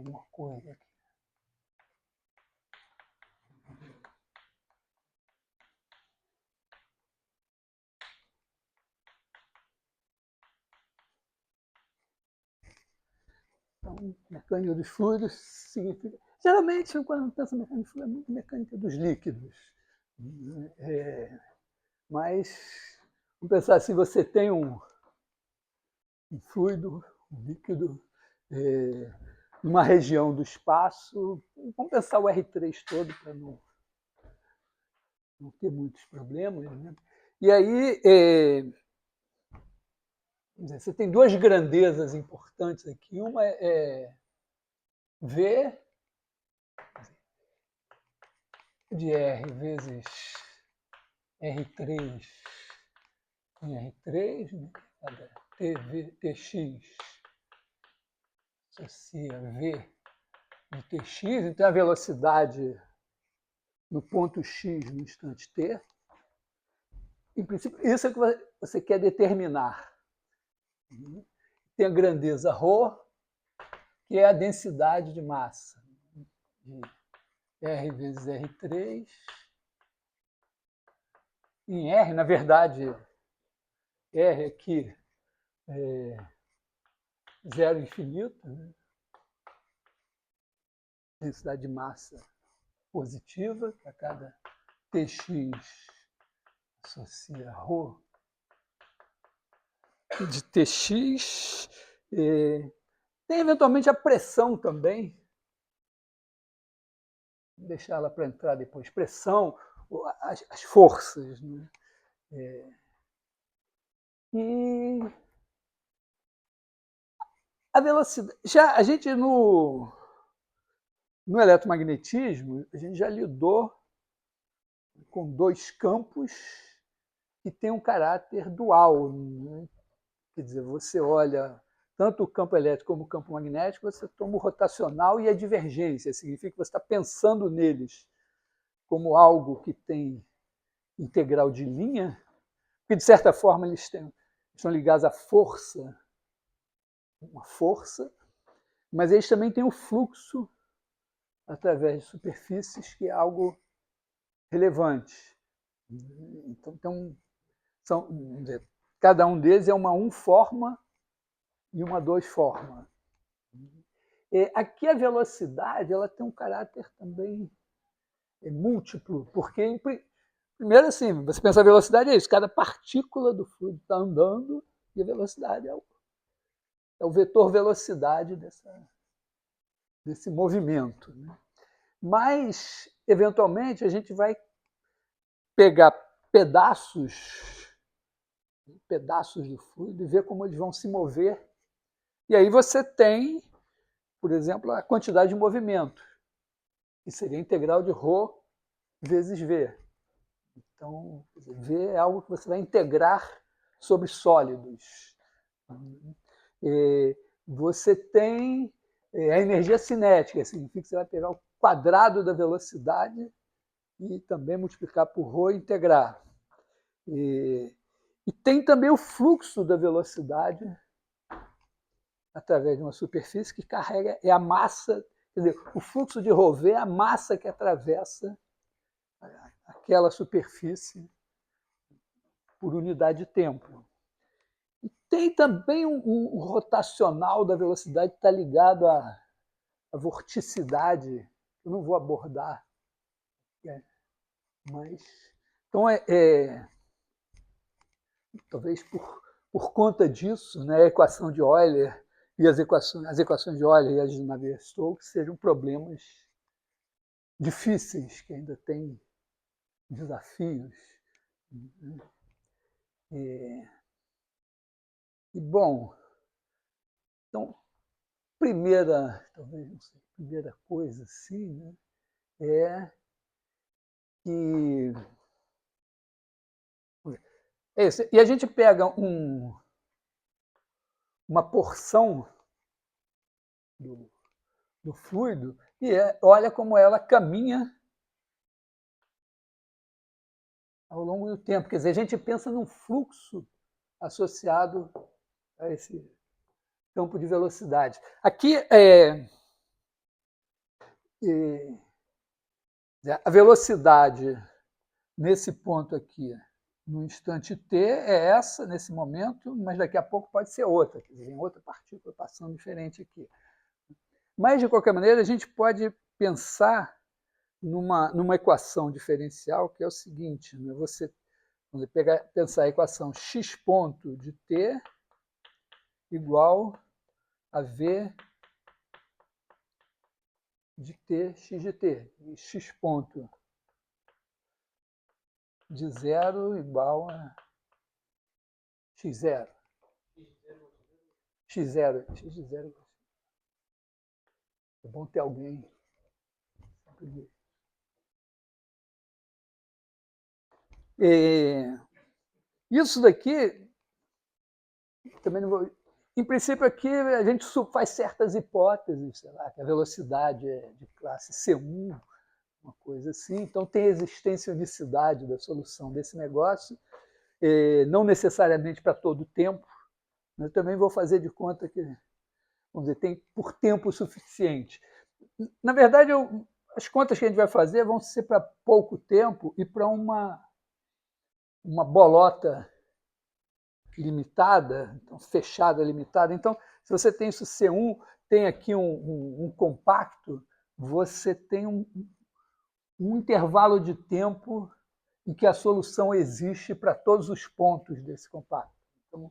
alguma coisa aqui. Então, mecânica dos fluidos significa... Geralmente, quando pensa em mecânica dos fluidos, é muito mecânica dos líquidos. Mas, vamos pensar, se você tem um fluido, um líquido, numa região do espaço, vamos pensar o R3 todo para não ter muitos problemas, né? E aí, você tem duas grandezas importantes aqui. Uma é V de R vezes R3 em R3, né? Cada Tx associa V de Tx, então a velocidade no ponto X no instante T. Em princípio, isso é que você quer determinar. Tem a grandeza ρ, que é a densidade de massa, de R vezes R3. Em R, na verdade, R aqui é zero infinito, né? Densidade de massa positiva, para cada Tx associa ρ de Tx. Tem eventualmente a pressão também. Vou deixar ela para entrar depois. Pressão, as forças, né? E a velocidade. Já a gente no eletromagnetismo, a gente já lidou com dois campos que têm um caráter dual, né? Quer dizer, você olha tanto o campo elétrico como o campo magnético, você toma o rotacional e a divergência. Significa que você está pensando neles como algo que tem integral de linha, porque, de certa forma, eles estão ligados à força, uma força, mas eles também têm o fluxo através de superfícies, que é algo relevante. Então vamos dizer, cada um deles é uma forma e uma 2 forma. Aqui a velocidade ela tem um caráter também múltiplo, porque, primeiro assim, você pensa a velocidade é isso, cada partícula do fluido está andando e a velocidade é o vetor velocidade desse movimento, né? Mas, eventualmente, a gente vai pegar pedaços do fluido e ver como eles vão se mover. E aí você tem, por exemplo, a quantidade de movimento, que seria a integral de ρ vezes V. Então, V é algo que você vai integrar sobre sólidos. Você tem a energia cinética, significa que você vai pegar o quadrado da velocidade e também multiplicar por ρ e integrar. E tem também o fluxo da velocidade através de uma superfície que carrega, é a massa, quer dizer, o fluxo de ρv é a massa que atravessa aquela superfície por unidade de tempo. E tem também um rotacional da velocidade que está ligado à vorticidade, que eu não vou abordar, mas então talvez por conta disso, né, a equação de Euler e as equações de Euler e as de Navier-Stokes sejam problemas difíceis, que ainda têm desafios. Bom, então, primeira coisa assim, né, é que e a gente pega uma porção do fluido e olha como ela caminha ao longo do tempo. Quer dizer, a gente pensa num fluxo associado a esse campo de velocidade. Aqui A velocidade nesse ponto aqui, no instante t, é essa, nesse momento, mas daqui a pouco pode ser outra, quer dizer, tem outra partícula passando diferente aqui. Mas, de qualquer maneira, a gente pode pensar numa equação diferencial, que é o seguinte, né? Você pensar a equação x ponto de t igual a v de t, x de t. E x ponto de 0 igual a x0. x0, x de 0. É bom ter alguém. Isso daqui, também não vou... Em princípio, aqui a gente faz certas hipóteses, sei lá, que a velocidade é de classe C1, uma coisa assim. Então, tem a existência e unicidade da solução desse negócio, não necessariamente para todo o tempo. Mas também vou fazer de conta que, vamos dizer, tem por tempo suficiente. Na verdade, as contas que a gente vai fazer vão ser para pouco tempo e para uma bolota limitada, então, fechada, limitada. Então, se você tem isso C1, tem aqui um compacto, você tem um intervalo de tempo em que a solução existe para todos os pontos desse compacto. Então,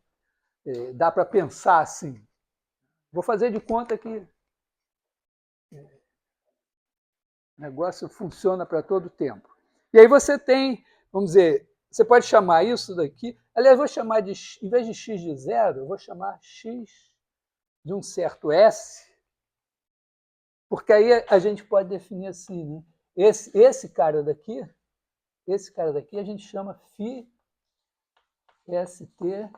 dá para pensar assim. Vou fazer de conta que o negócio funciona para todo o tempo. E aí você tem, vamos dizer, você pode chamar isso daqui, aliás, vou chamar de, em vez de x de 0, eu vou chamar x de um certo S, porque aí a gente pode definir assim, né? Esse cara daqui a gente chama φ st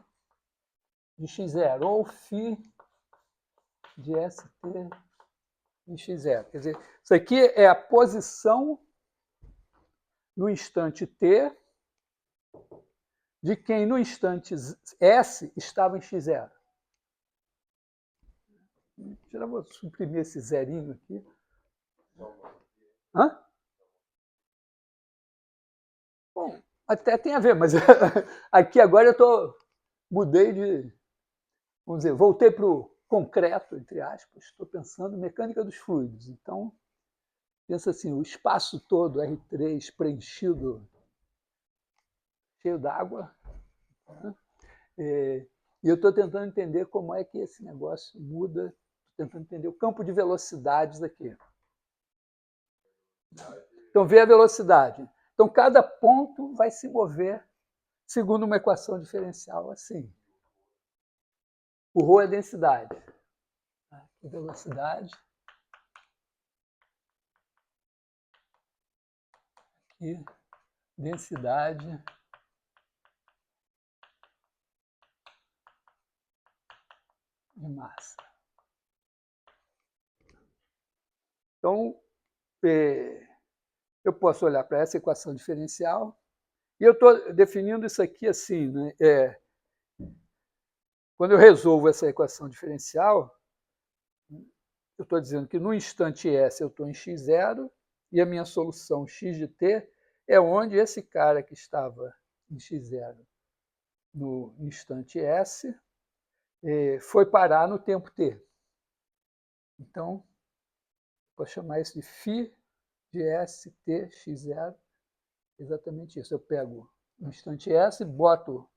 de x0, ou φ de st de x0. Quer dizer, isso aqui é a posição no instante t de quem no instante S estava em x0. Já vou suprimir esse zerinho aqui. Hã? Bom, até tem a ver, mas aqui agora eu mudei de, vamos dizer, voltei para o concreto, entre aspas, estou pensando em mecânica dos fluidos. Então, pensa assim, o espaço todo, R3, preenchido, cheio d'água, né? E eu estou tentando entender como é que esse negócio muda, estou tentando entender o campo de velocidades aqui. Então, vê a velocidade. Então, cada ponto vai se mover segundo uma equação diferencial assim. O ρ é densidade. Aqui, velocidade. Aqui, densidade. De massa. Então, eu posso olhar para essa equação diferencial e eu estou definindo isso aqui assim, né? Quando eu resolvo essa equação diferencial, eu estou dizendo que no instante S eu estou em x0 e a minha solução x de t é onde esse cara que estava em x0 no instante S foi parar no tempo t. Então, vou chamar isso de φ de st x0, exatamente isso. Eu pego no instante S, boto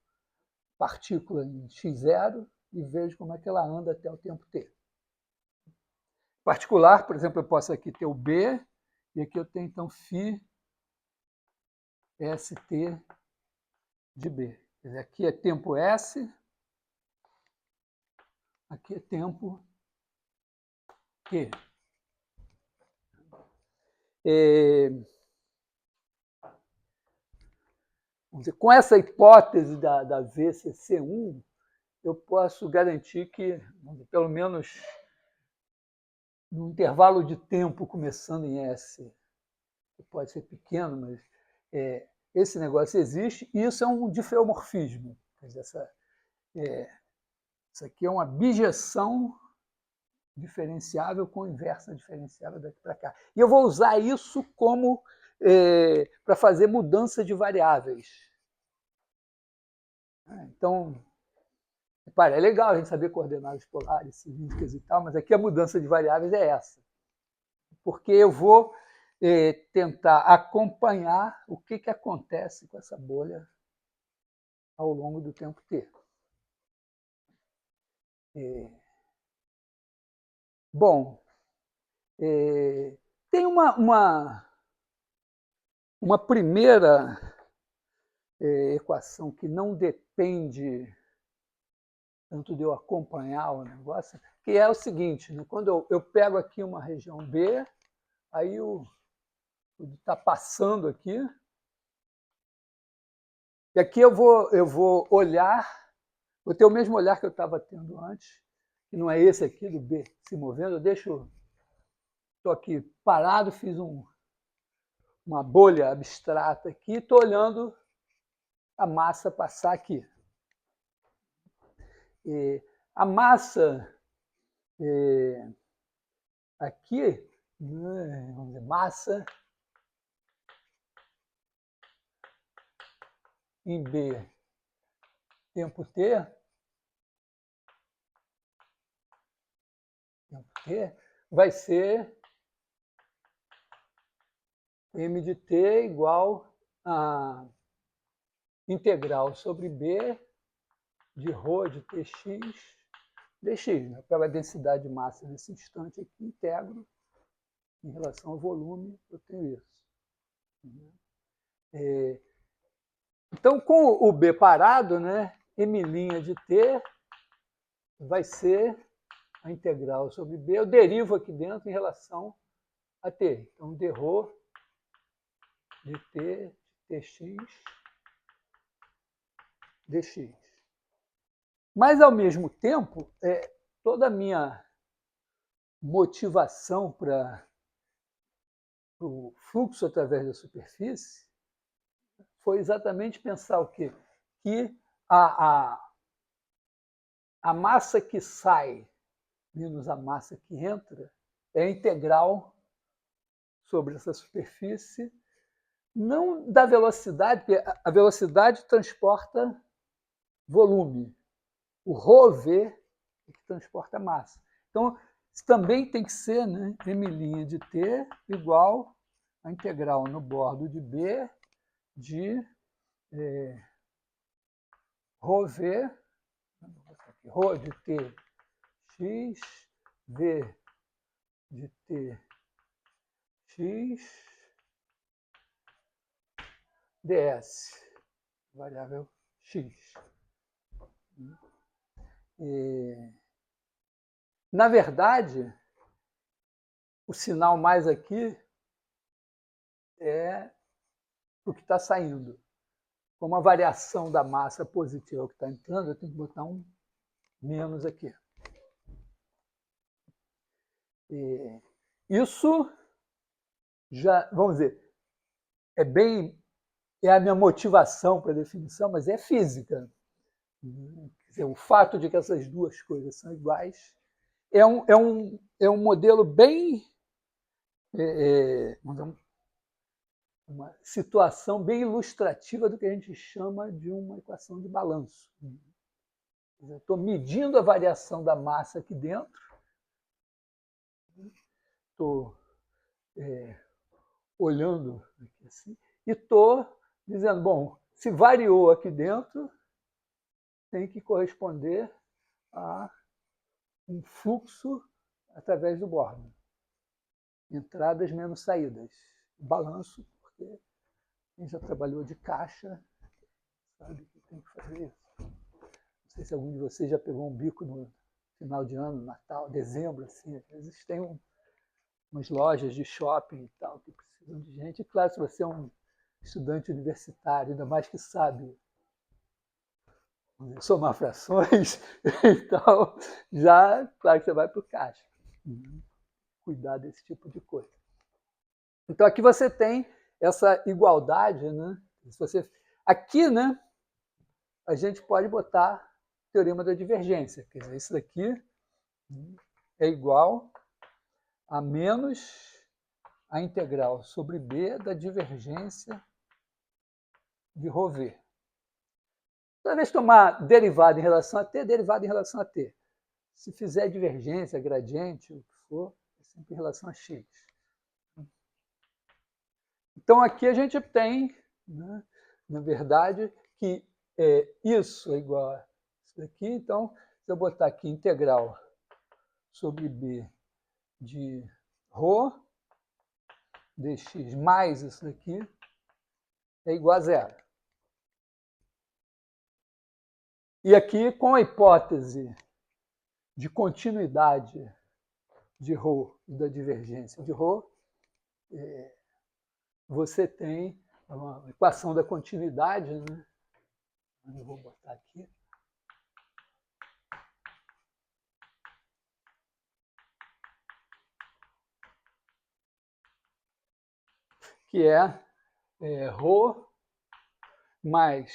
partícula em x0 e vejo como é que ela anda até o tempo t. Particular, por exemplo, eu posso aqui ter o B, e aqui eu tenho, então, φ st de B. Quer dizer, aqui é tempo S, aqui é tempo Q. Vamos dizer, com essa hipótese da VCC1, eu posso garantir que, dizer, pelo menos no intervalo de tempo começando em S, que pode ser pequeno, mas esse negócio existe, e isso é um difeomorfismo. Quer dizer, isso aqui é uma bijeção diferenciável com inversa diferenciável daqui para cá. E eu vou usar isso como para fazer mudança de variáveis. Então, é legal a gente saber coordenadas polares, cilíndricas e tal, mas aqui a mudança de variáveis é essa. Porque eu vou tentar acompanhar o que acontece com essa bolha ao longo do tempo t. Bom, tem uma primeira equação que não depende tanto de eu acompanhar o negócio, que é o seguinte, né? Quando eu pego aqui uma região B, aí está passando aqui, e aqui eu vou olhar, vou ter o mesmo olhar que eu estava tendo antes, que não é esse aqui do B se movendo, estou aqui parado, fiz uma bolha abstrata aqui, estou olhando a massa passar aqui. A massa aqui, vamos dizer, massa em B tempo t vai ser m de t igual a integral sobre B de ρ de tx dx. Né? Pela densidade de massa nesse instante aqui, integro em relação ao volume, eu tenho isso. Então, com o B parado, né, m' de t vai ser a integral sobre B. Eu derivo aqui dentro em relação a t. Então, dρ de t de tx dx. Mas, ao mesmo tempo, toda a minha motivação para o fluxo através da superfície foi exatamente pensar o quê? Que a massa que sai menos a massa que entra é a integral sobre essa superfície, não da velocidade, porque a velocidade transporta volume. O ρv é que transporta massa. Então, isso também tem que ser, né, m' de t igual a integral no bordo de B de ρv, ρ de t x, v de t x, ds, variável x. Na verdade, o sinal mais aqui é o que está saindo. Como a variação da massa positiva que está entrando, eu tenho que botar um menos aqui. Isso já, vamos dizer, é a minha motivação para a definição, mas é física. Quer dizer, o fato de que essas duas coisas são iguais é um modelo bem... uma situação bem ilustrativa do que a gente chama de uma equação de balanço. Eu estou medindo a variação da massa aqui dentro, estou olhando aqui assim, e estou dizendo, bom, se variou aqui dentro, tem que corresponder a um fluxo através do bordo. Entradas menos saídas. Balanço, porque quem já trabalhou de caixa sabe que tem que fazer isso. Não sei se algum de vocês já pegou um bico no final de ano, Natal, dezembro, assim. Às vezes tem umas lojas de shopping e tal que precisam de gente. E claro, se você é um estudante universitário, ainda mais que sabe somar frações e tal, já, claro que você vai para o caixa. Cuidar desse tipo de coisa. Então, aqui você tem essa igualdade, né? Aqui, né, a gente pode botar o teorema da divergência. Quer dizer, isso daqui é igual a menos a integral sobre B da divergência de ρV. Toda vez que tomar derivada em relação a t, derivada em relação a t. Se fizer divergência, gradiente, o que for, é sempre em relação a x. Então, aqui a gente tem, né, na verdade, que isso é igual a isso daqui. Então, se eu botar aqui integral sobre B de ρ dx mais isso daqui é igual a zero. E aqui, com a hipótese de continuidade de ρ e da divergência de ρ, você tem uma equação da continuidade, né? Eu vou botar aqui. Que é ρ mais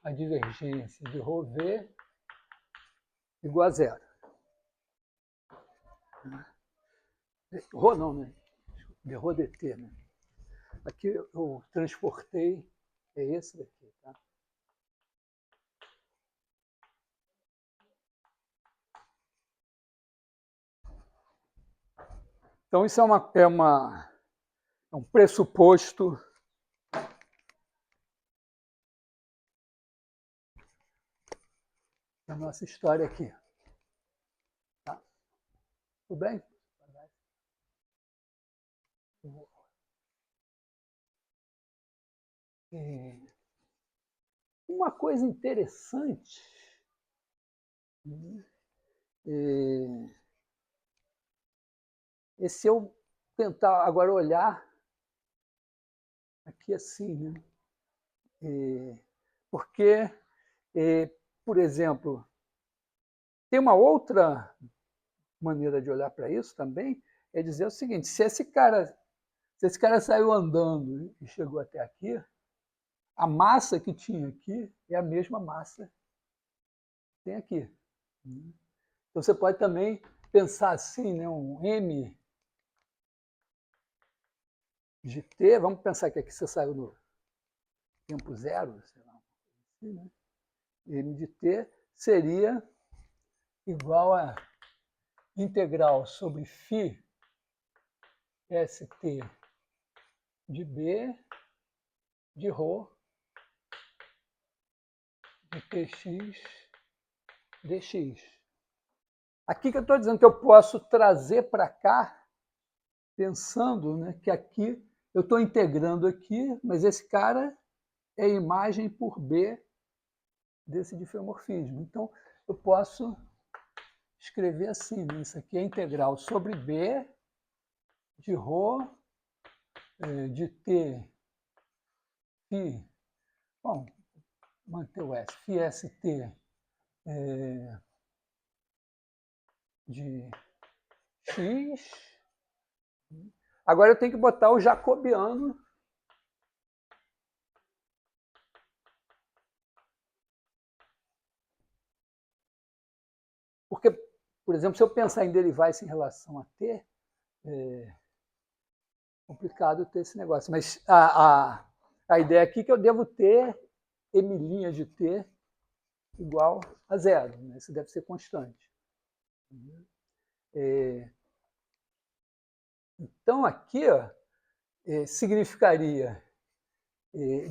a divergência de ρV igual a zero. Rho não, né? De ρ dt, né? Aqui eu transportei, é esse daqui, tá? Então, isso é um pressuposto da nossa história aqui. Tá? Tudo bem? Uma coisa interessante é se eu tentar agora olhar aqui assim, né? Porque, por exemplo, tem uma outra maneira de olhar para isso também, é dizer o seguinte: se esse cara saiu andando e chegou até aqui, a massa que tinha aqui é a mesma massa que tem aqui. Então você pode também pensar assim, né, um m de t, vamos pensar que aqui você saiu no tempo zero, sei lá, assim, né? M de t seria igual a integral sobre φ st de b de ρ de tx dx. Aqui que eu estou dizendo que eu posso trazer para cá, pensando, né, que aqui eu estou integrando aqui, mas esse cara é imagem por B desse difeomorfismo. Então, eu posso escrever assim, né? Isso aqui é integral sobre B de ρ de t φ, bom, manter o S, φ st de x. Agora eu tenho que botar o jacobiano porque, por exemplo, se eu pensar em derivar isso em relação a t, é complicado ter esse negócio. Mas a ideia aqui é que eu devo ter m' de t igual a zero. Né? Isso deve ser constante. Então, aqui significaria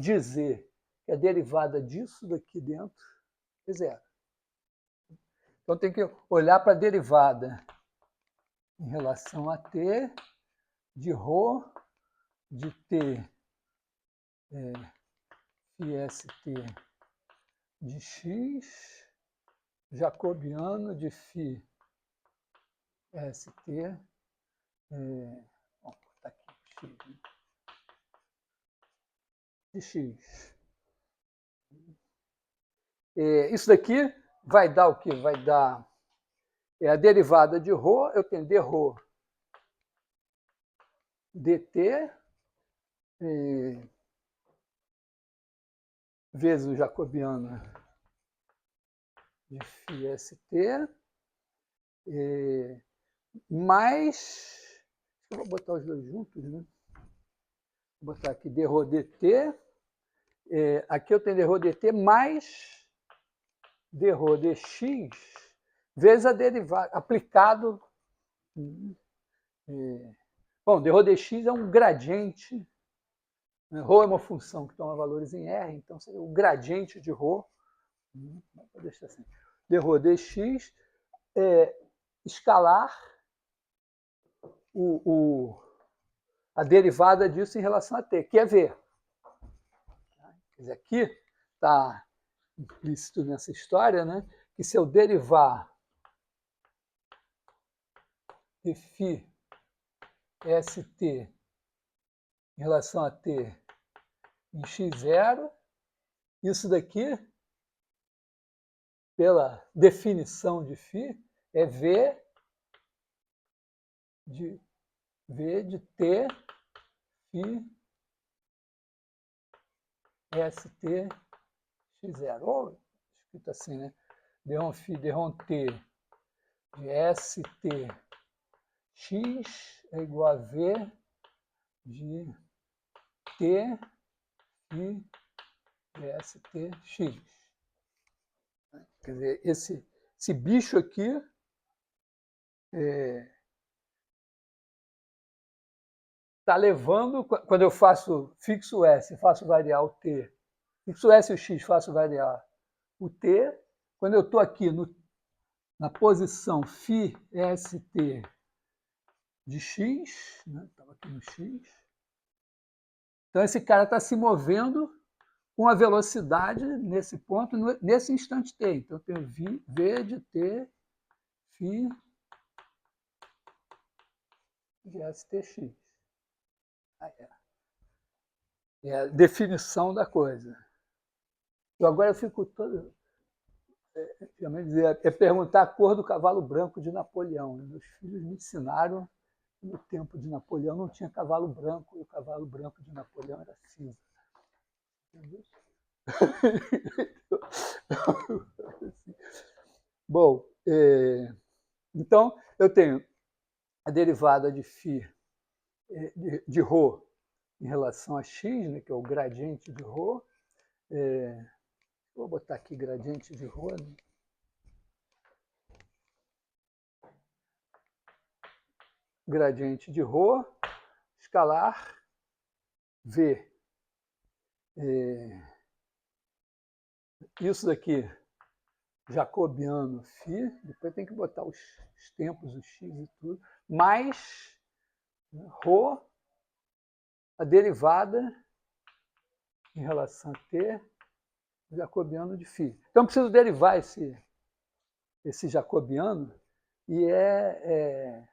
dizer que a derivada disso daqui dentro é zero. Então, tem que olhar para a derivada em relação a t de ρ de t φ st de x jacobiano de φ st vou botar aqui x, né? De x. Isso daqui vai dar o quê? Vai dar a derivada de ρ, eu tenho dρ dt vezes o jacobiano de φ st mais... Eu vou botar os dois juntos, né? Vou botar aqui dρ dt. Aqui eu tenho dρ dt mais dρ dx vezes a derivada, aplicado... Bom, dρ dx é um gradiente. Rho é uma função que toma valores em R, então seria o gradiente de Rho. Vou deixar assim. dρ dx escalar a derivada disso em relação a t, que é v. Quer dizer, aqui está implícito nessa história, né, que se eu derivar de φ st em relação a t em x0, isso daqui, pela definição de φ, é v de t φ st x0. Ou escrito assim, né? Dρ t de st x é igual a v de t φ de st x. Quer dizer, esse bicho aqui está levando, quando eu faço fixo S, faço variar o t, fixo S e o x, faço variar o t, quando eu estou aqui na posição φ st de x, estava aqui no x, então esse cara está se movendo com a velocidade nesse ponto, nesse instante t. Então eu tenho v de t φ de stx. É a definição da coisa. Agora eu fico todo... perguntar a cor do cavalo branco de Napoleão. Meus filhos me ensinaram que no tempo de Napoleão não tinha cavalo branco, e o cavalo branco de Napoleão era cinza. Entendeu? Bom, então eu tenho a derivada de φ de Rho em relação a x, né, que é o gradiente de Rho. Vou botar aqui gradiente de Rho. Né? Gradiente de Rho, escalar v. Isso daqui, jacobiano φ, depois tem que botar os tempos, o x e tudo, mais Rho, a derivada em relação a t, jacobiano de φ. Então, eu preciso derivar esse jacobiano, e é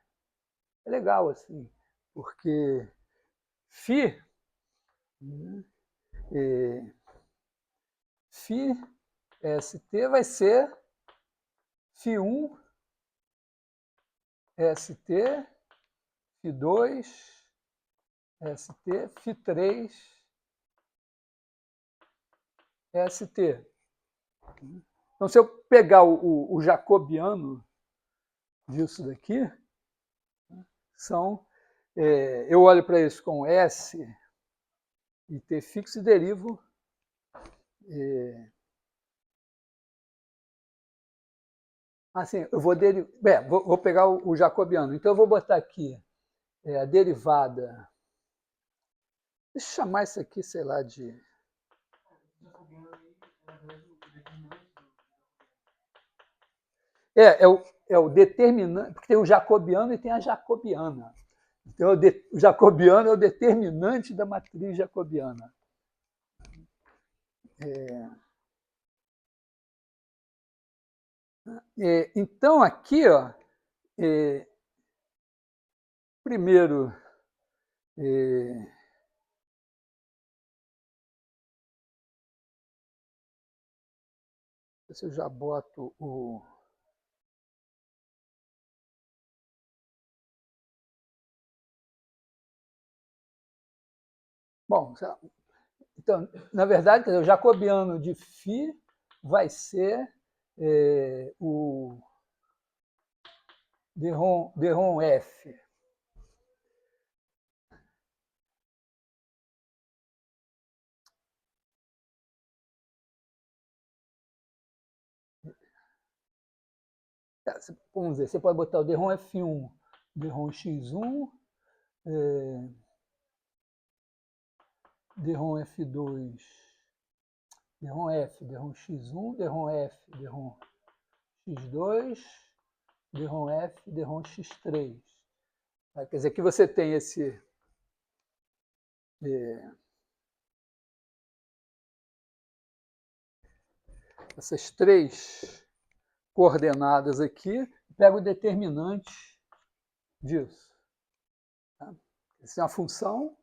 legal, assim, porque φ, φ st vai ser φ1 st, φ2 st, φ3 st. Então, se eu pegar o jacobiano disso daqui, eu olho para isso com S e T fixo e derivo assim, eu vou vou pegar o jacobiano. Então eu vou botar aqui a derivada. Deixa eu chamar isso aqui, sei lá, de... É o determinante, porque tem o jacobiano e tem a jacobiana. Então, o jacobiano é o determinante da matriz jacobiana. Então, aqui, ó, primeiro, se eu já boto o... Bom, então, na verdade, o jacobiano de φ vai ser DROM F. Vamos dizer, você pode botar o DROM F1, DROM X1, DROM F2, DROM F, DROM X1, DROM F, DROM X2, DROM F, DROM X3. Quer dizer, aqui você tem essas três coordenadas aqui, pega o determinante disso. Tá? Essa é uma função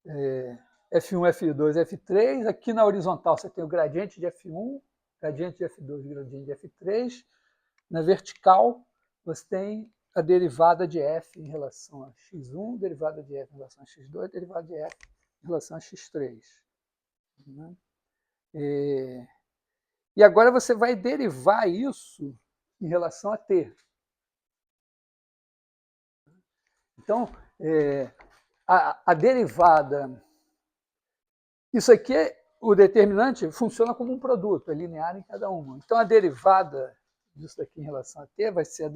F1, F2, F3. Aqui na horizontal você tem o gradiente de F1, gradiente de F2, gradiente de F3. Na vertical você tem a derivada de F em relação a X1, derivada de F em relação a X2, derivada de F em relação a X3. Né? E agora você vai derivar isso em relação a T. Então, a derivada... Isso aqui, o determinante, funciona como um produto, é linear em cada uma. Então, a derivada disso daqui em relação a T vai ser a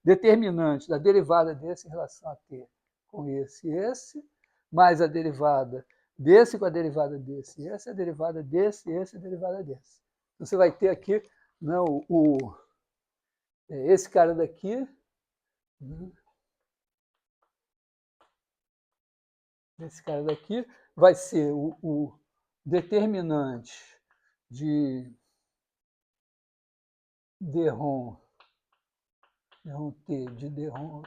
determinante da derivada desse em relação a T com esse e esse, mais a derivada desse com a derivada desse e esse, a derivada desse e esse, a derivada desse. Então, você vai ter aqui, né, esse cara daqui, né, esse cara daqui vai ser o determinante de DROM T, de DROM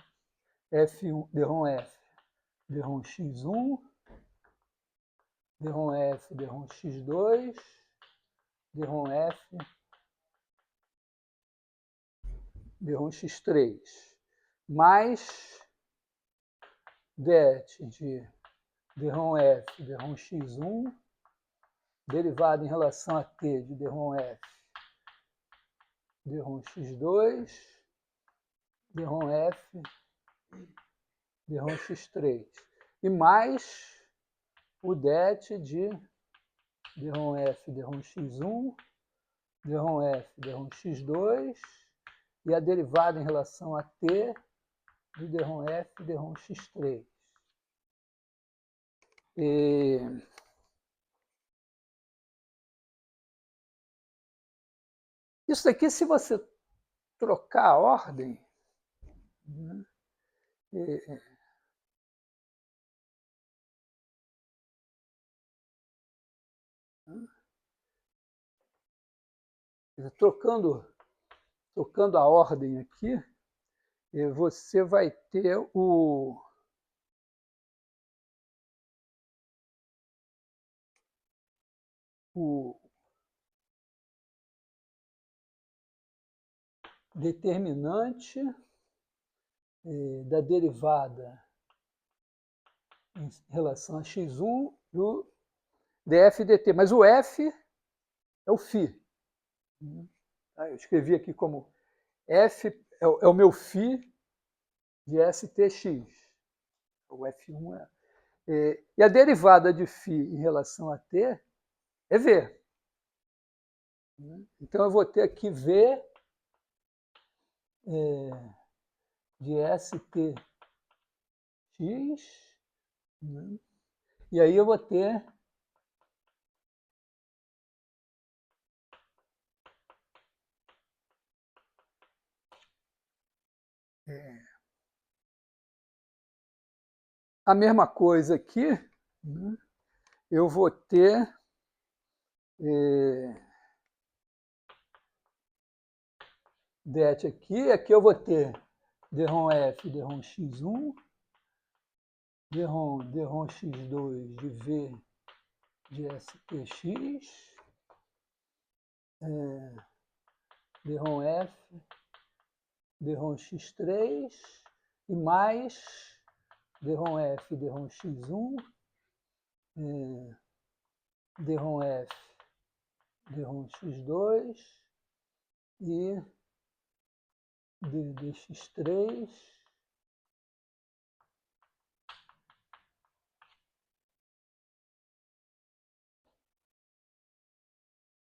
F1, DROM F, DROM X1, DROM F, DROM X2, DROM F, DROM X3, mais det de DROM F, DROM X1, derivado em relação a T de DROM F, DROM X2, DROM F, DROM X3. E mais o det de DROM F, DROM X1, DROM F, DROM X2 e a derivada em relação a T de DROM F, DROM X3. Isso aqui, se você trocar a ordem, né, trocando a ordem aqui, você vai ter o determinante da derivada em relação a x1 do df dt. Mas o f é o φ. Eu escrevi aqui como f é o meu φ de stx. O f1 e a derivada de φ em relação a t é v. Então eu vou ter aqui v de stx, né? E aí eu vou ter a mesma coisa aqui, né? Eu vou ter det aqui eu vou ter DROM F, DROM X1, DROM X2 de V de STX, DROM F, DROM X3 e mais DROM F, DROM X1, DROM F, DROM X2 e dx3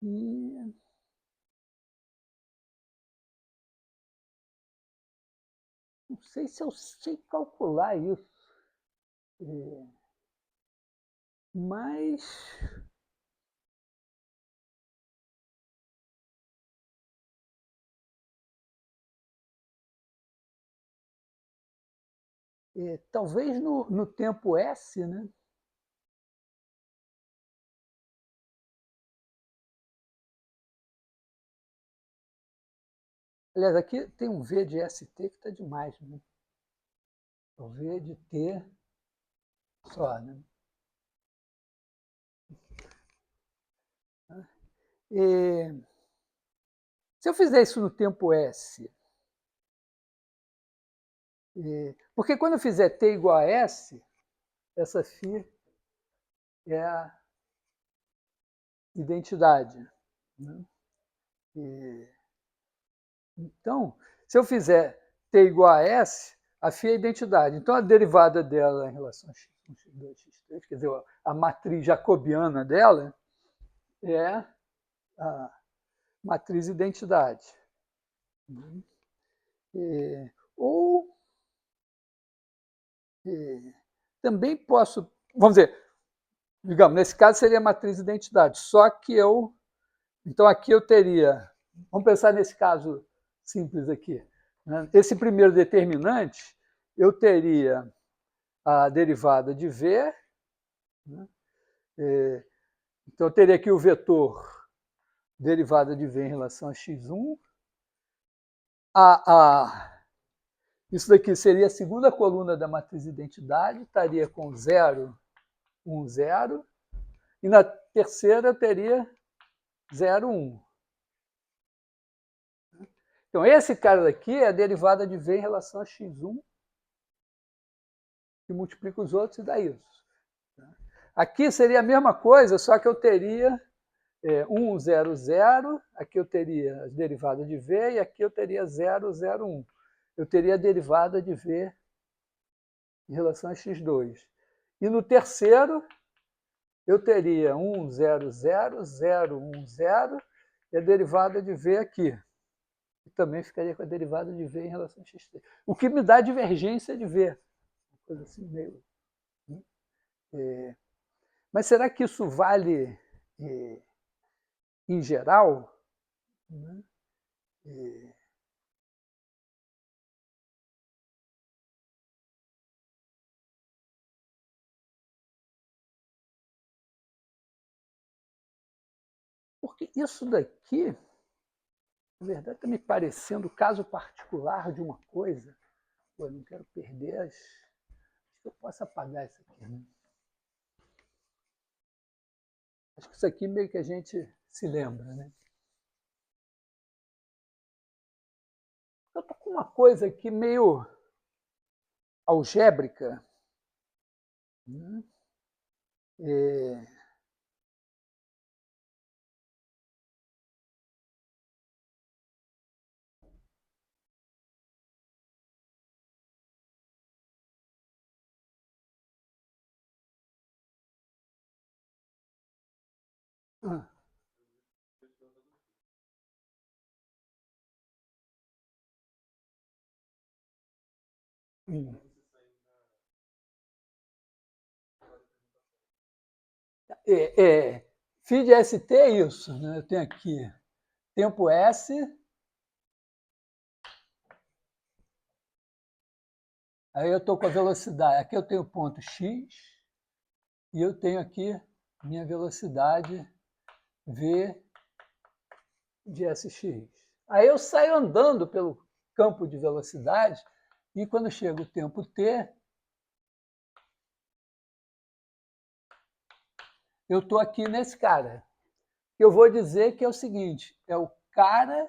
e não sei se eu sei calcular isso, mas talvez no tempo S, né? Aliás, aqui tem um V de ST que está demais, né? O V de T só, né? E, se eu fizer isso no tempo S, porque quando eu fizer T igual a S, essa φ é a identidade. Né? Então, se eu fizer T igual a S, a φ é a identidade. Então, a derivada dela em relação a x1, x2, x3, quer dizer, a matriz jacobiana dela é a matriz identidade. Ou também posso, vamos dizer, digamos, nesse caso seria a matriz identidade, só que então aqui eu teria, vamos pensar nesse caso simples aqui, né? Esse primeiro determinante, eu teria a derivada de V, né? Então eu teria aqui o vetor derivada de V em relação a x1, isso daqui seria a segunda coluna da matriz identidade, estaria com 0, 1, 0, e na terceira eu teria 0, 1. Então, esse cara daqui é a derivada de V em relação a x1, que multiplica os outros e dá isso. Aqui seria a mesma coisa, só que eu teria 1, 0, 0, aqui eu teria a derivada de V, e aqui eu teria 0, 0, 1. Eu teria a derivada de V em relação a x2. E no terceiro, eu teria 1, 0, 0, 0, 1, 0, e a derivada de V aqui. E também ficaria com a derivada de V em relação a x3. O que me dá a divergência de V. Uma coisa assim meio... Mas será que isso vale em geral? Porque isso daqui, na verdade, está me parecendo o caso particular de uma coisa. Pô, eu não quero perder as... Acho que eu posso apagar isso aqui. Né? Acho que isso aqui meio que a gente se lembra. Né? Eu estou com uma coisa aqui meio algébrica. Né? Ah. Φ de ST é isso. Né? Eu tenho aqui tempo S, aí eu estou com a velocidade. Aqui eu tenho o ponto X, e eu tenho aqui minha velocidade V de SX. Aí eu saio andando pelo campo de velocidade, e quando chega o tempo T, eu estou aqui nesse cara. Eu vou dizer que é o seguinte, é o cara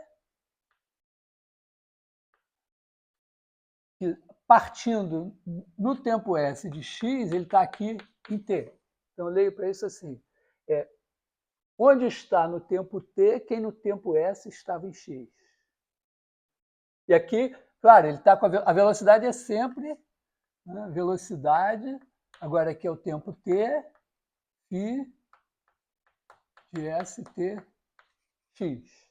que, partindo no tempo S de X, ele está aqui em T. Então eu leio para isso assim, onde está no tempo T quem no tempo S estava em X. E aqui, claro, ele está com a velocidade é sempre, né, velocidade, agora aqui é o tempo t, φ de st x.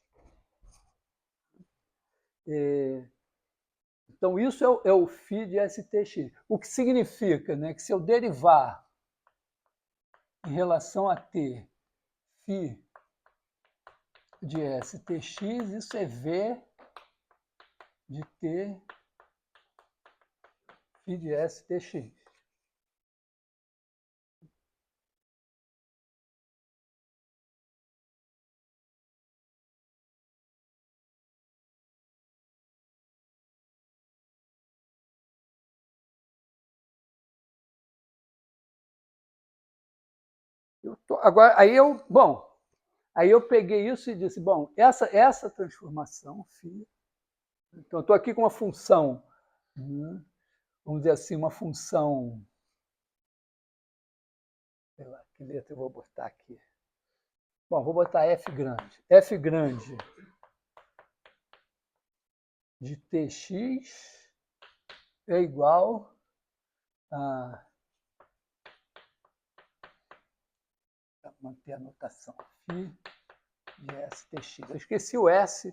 Então, isso é o φ de stx. O que significa, né, que se eu derivar em relação a t φ de stx, isso é v de t φ de stx. Agora, aí eu peguei isso e disse, bom, essa transformação, φ, então eu estou aqui com uma função, né, vamos dizer assim, uma função, sei lá, que letra eu vou botar aqui? Bom, vou botar f grande. F grande de tx é igual a... manter a notação, φ de stx. Eu esqueci o S,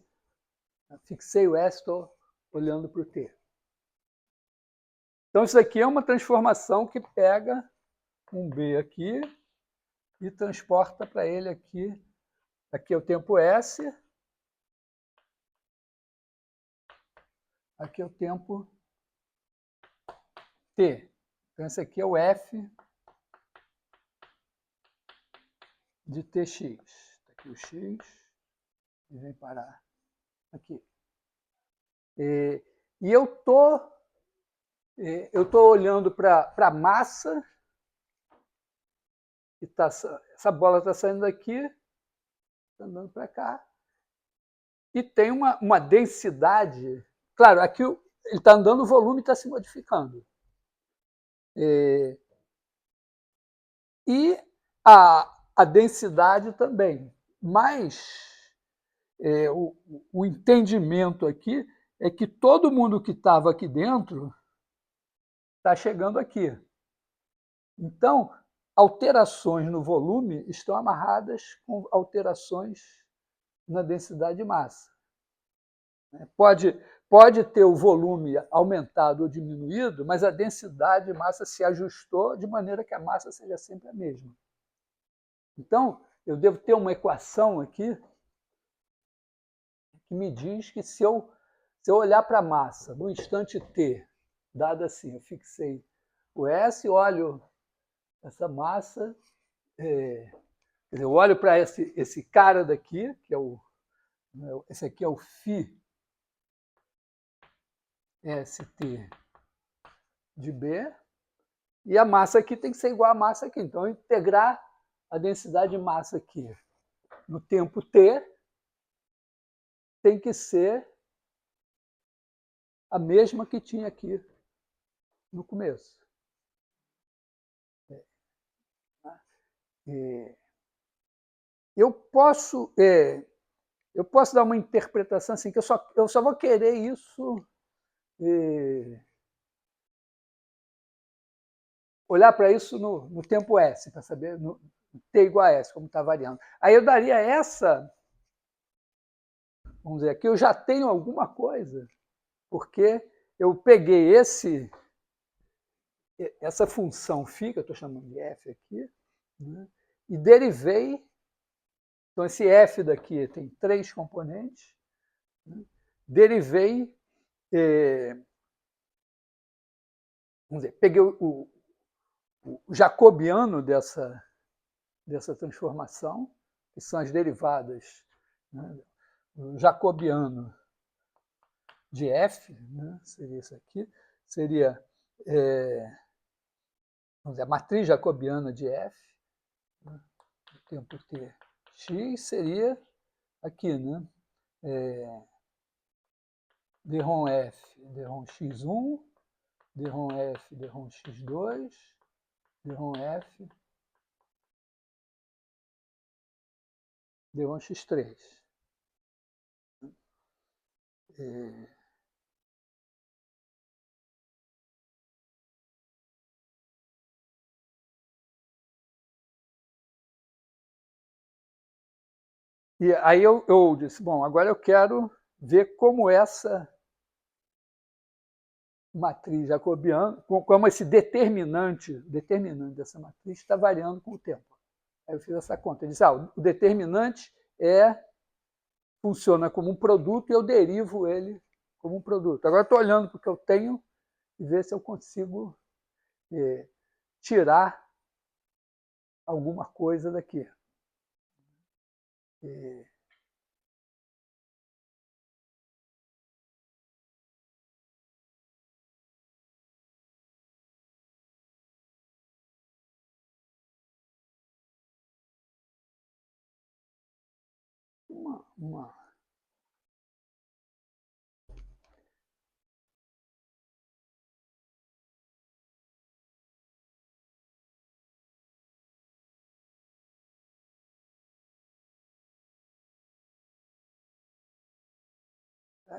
fixei o S, estou olhando para o T. Então, isso aqui é uma transformação que pega um B aqui e transporta para ele aqui. Aqui é o tempo S, aqui é o tempo T. Então, esse aqui é o F de Tx. Está aqui o X e vem parar aqui. E eu estou olhando para a massa, que tá, essa bola está saindo daqui, está andando para cá, e tem uma densidade. Claro, aqui ele está andando, o volume está se modificando. E a densidade também. Mas o entendimento aqui é que todo mundo que estava aqui dentro está chegando aqui. Então, alterações no volume estão amarradas com alterações na densidade de massa. Pode ter o volume aumentado ou diminuído, mas a densidade de massa se ajustou de maneira que a massa seja sempre a mesma. Então, eu devo ter uma equação aqui que me diz que se eu olhar para a massa no instante t, dado assim, eu fixei o S, olho essa massa, quer dizer, eu olho para esse cara daqui, que é esse aqui é o φ ST de B, e a massa aqui tem que ser igual à massa aqui. Então, integrar a densidade de massa aqui no tempo t tem que ser a mesma que tinha aqui no começo. Eu posso dar uma interpretação assim, que eu só vou querer isso, olhar para isso no tempo S, para saber no t igual a S, como está variando. Aí eu daria essa, vamos dizer, aqui eu já tenho alguma coisa, porque eu peguei essa função φ, que eu estou chamando de f aqui, né, e derivei. Então, esse f daqui tem 3 componentes, né, derivei, vamos dizer, peguei o jacobiano dessa transformação, que são as derivadas, né, o jacobiano de f, né, seria isso aqui, seria vamos dizer, a matriz jacobiana de f, né, o tempo t x seria aqui, né, d ρ f, d ρ x1, d ρ f, d ρ x2, d ρ f, d ρ x3. E aí eu disse, bom, agora eu quero ver como essa matriz jacobiana, como esse determinante dessa matriz está variando com o tempo. Aí eu fiz essa conta. Eu disse, o determinante funciona como um produto e eu derivo ele como um produto. Agora estou olhando para o que eu tenho e ver se eu consigo tirar alguma coisa daqui.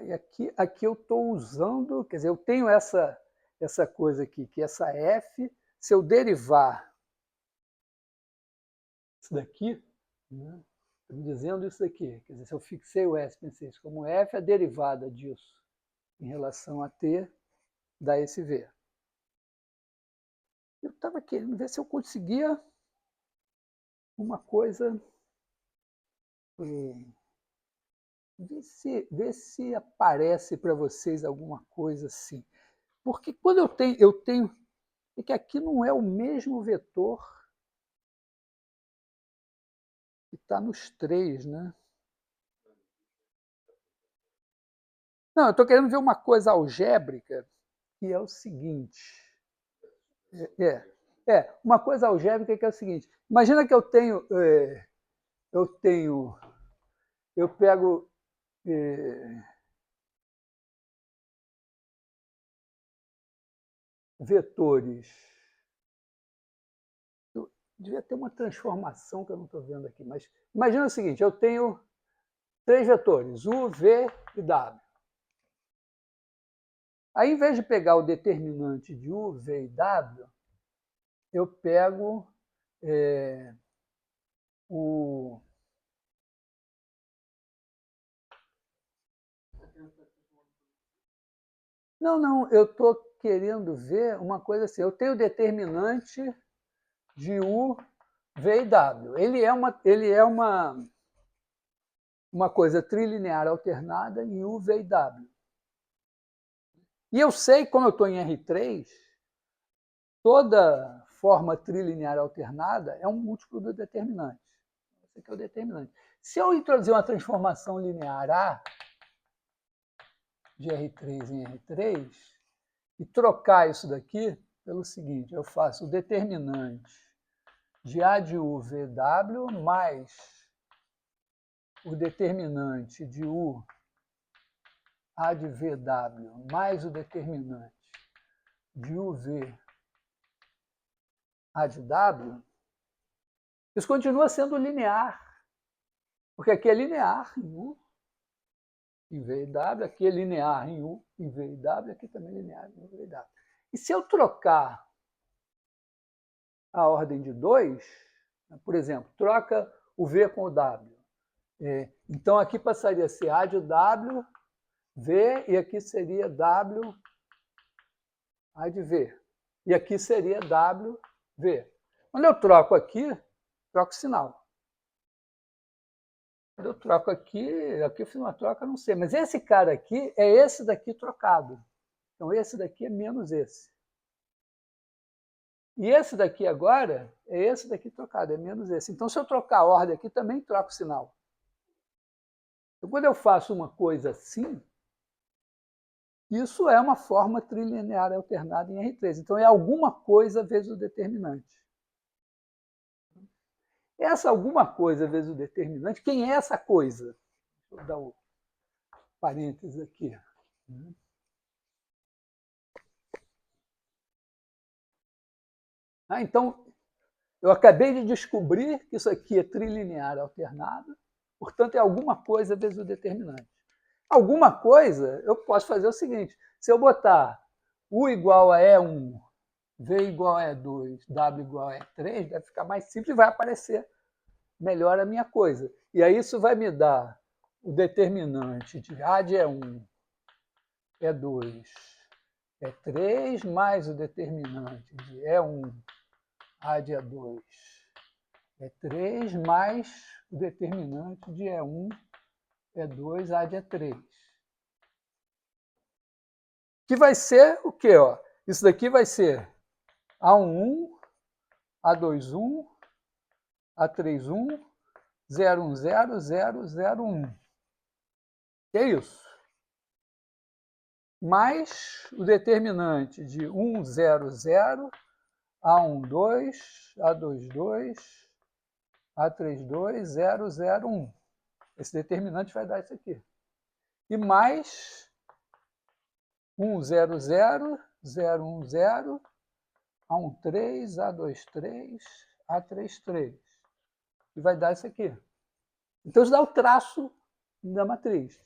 E aqui eu estou usando, quer dizer, eu tenho essa coisa aqui, que essa f, se eu derivar isso daqui, né, estou dizendo isso daqui, quer dizer, se eu fixei o S, pensei isso como f, a derivada disso em relação a t dá esse v. Eu estava querendo ver se eu conseguia uma coisa. Vê se aparece para vocês alguma coisa assim. Porque quando eu tenho. É que aqui não é o mesmo vetor que está nos três, né? Não, eu estou querendo ver uma coisa algébrica, que é o seguinte. Uma coisa algébrica que é o seguinte. Imagina que eu pego vetores. Eu devia ter uma transformação que eu não estou vendo aqui, mas imagina o seguinte, eu tenho 3 vetores, U, V e W. Aí, em vez de pegar o determinante de U, V e W, eu pego o... Não, eu estou querendo ver uma coisa assim. Eu tenho o determinante de U, V e W. Ele é uma coisa trilinear alternada em U, V e W. E eu sei, como eu estou em R3, toda forma trilinear alternada é um múltiplo do determinante. Esse aqui é o determinante. Se eu introduzir uma transformação linear A de R3 em R3 e trocar isso daqui pelo seguinte, eu faço o determinante de A de U VW mais o determinante de U A de VW mais o determinante de UV A de W, isso continua sendo linear, porque aqui é linear em U em V e W, aqui é linear em U em V e W, aqui também é linear em U, V e W. E se eu trocar a ordem de 2, por exemplo, troca o V com o W. Então aqui passaria a ser A de W, V, e aqui seria W, A de V. E aqui seria W, V. Quando eu troco aqui, troco o sinal. Quando eu troco aqui eu fiz uma troca, não sei. Mas esse cara aqui é esse daqui trocado. Então esse daqui é menos esse. E esse daqui agora é esse daqui trocado, é menos esse. Então, se eu trocar a ordem aqui, também troco o sinal. Então, quando eu faço uma coisa assim, isso é uma forma trilinear alternada em R3. Então, é alguma coisa vezes o determinante. Essa alguma coisa vezes o determinante, quem é essa coisa? Deixa eu dar um parênteses aqui. Então, eu acabei de descobrir que isso aqui é trilinear alternado, portanto, é alguma coisa vezes o determinante. Alguma coisa, eu posso fazer o seguinte, se eu botar U igual a E1, V igual a E2, W igual a E3, deve ficar mais simples e vai aparecer melhor a minha coisa. E aí isso vai me dar o determinante de A de E1 é 2, é 3, mais o determinante de E1, A de E2, é 3, mais o determinante de E1, E2, A de E3. Que vai ser o quê? Ó? Isso daqui vai ser A11, A21, A31, 0100001. Que é isso? Mais o determinante de 100, A12, A22, A32, 001. Esse determinante vai dar isso aqui. E mais 100, 010, A13, A23, A33. E vai dar isso aqui. Então, isso dá o traço da matriz.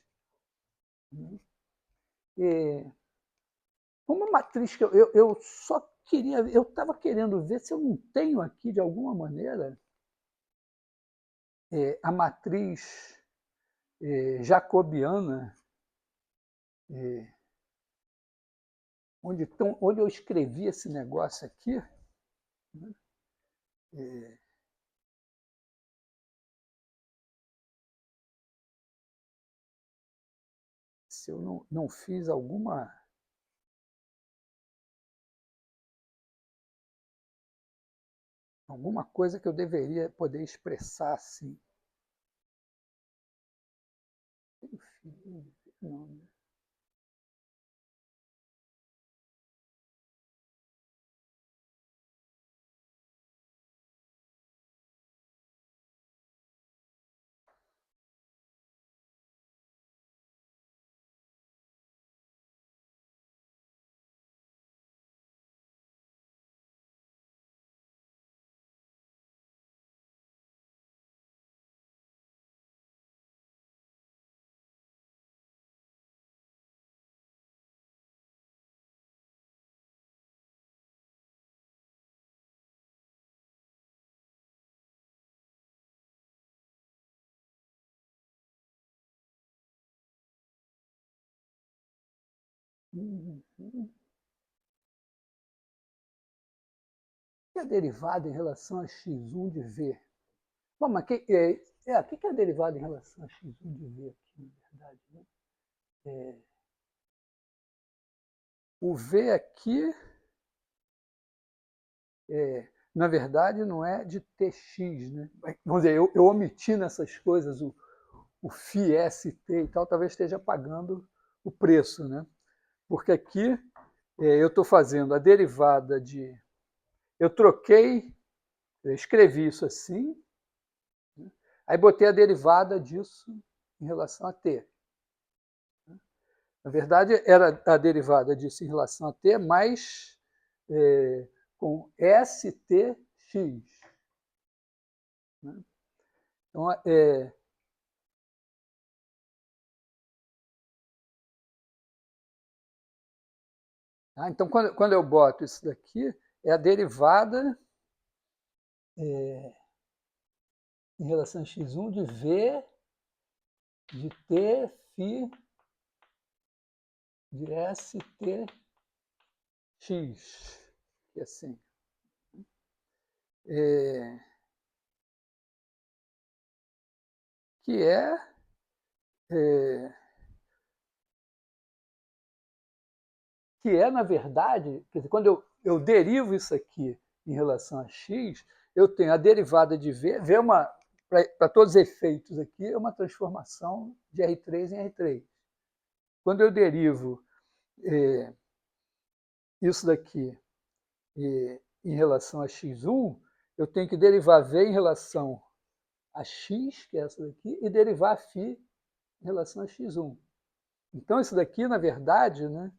E uma matriz que eu só queria, eu estava querendo ver se eu não tenho aqui, de alguma maneira, a matriz jacobiana, onde eu escrevi esse negócio aqui, né? Se eu não fiz alguma coisa que eu deveria poder expressar assim. Não, né? Uhum. O que é a derivada em relação a x1 de v? Bom, mas o que é a derivada em relação a x1 de v aqui, na verdade? Né? O v aqui, na verdade, não é de tx, né? Vamos dizer, eu omiti nessas coisas o φ, st e tal, talvez esteja pagando o preço, né? Porque aqui eu estou fazendo a derivada de... Eu escrevi isso assim, né? Aí botei a derivada disso em relação a t. Na verdade, era a derivada disso em relação a t, mais com stx. Né? Então, então, quando eu boto isso daqui, é a derivada em relação a x1 de v de t φ de stx. E assim. Que na verdade, quer dizer, quando eu derivo isso aqui em relação a x, eu tenho a derivada de v, v é uma, para todos os efeitos aqui, é uma transformação de R3 em R3. Quando eu derivo isso daqui em relação a x1, eu tenho que derivar v em relação a x, que é essa daqui, e derivar φ em relação a x1. Então, isso daqui, na verdade, né,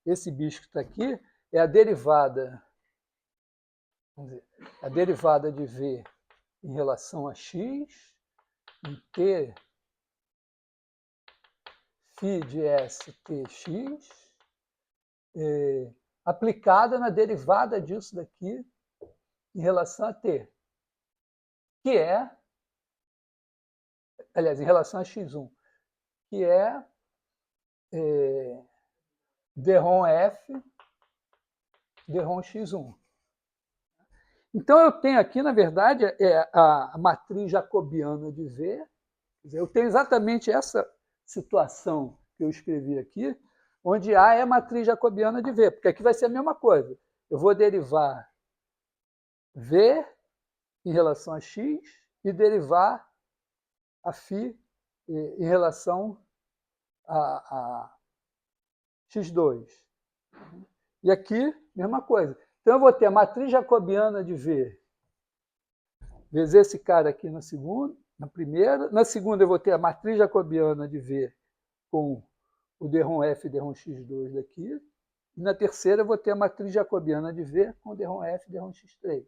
esse bicho que está aqui, é a derivada, vamos dizer, a derivada de v em relação a x, em t φ de stx, aplicada na derivada disso daqui em relação a t, que é aliás, em relação a x1, que é Dron F, Dron x1. Então, eu tenho aqui, na verdade, a matriz jacobiana de V. Eu tenho exatamente essa situação que eu escrevi aqui, onde A é a matriz jacobiana de V, porque aqui vai ser a mesma coisa. Eu vou derivar V em relação a x e derivar a φ em relação a x2. E aqui, mesma coisa. Então, eu vou ter a matriz jacobiana de V vezes esse cara aqui na segunda, na primeira. Na segunda, eu vou ter a matriz jacobiana de V com o Dron F e Dron x2 daqui. E na terceira, eu vou ter a matriz jacobiana de V com o Dron F e Dron x3.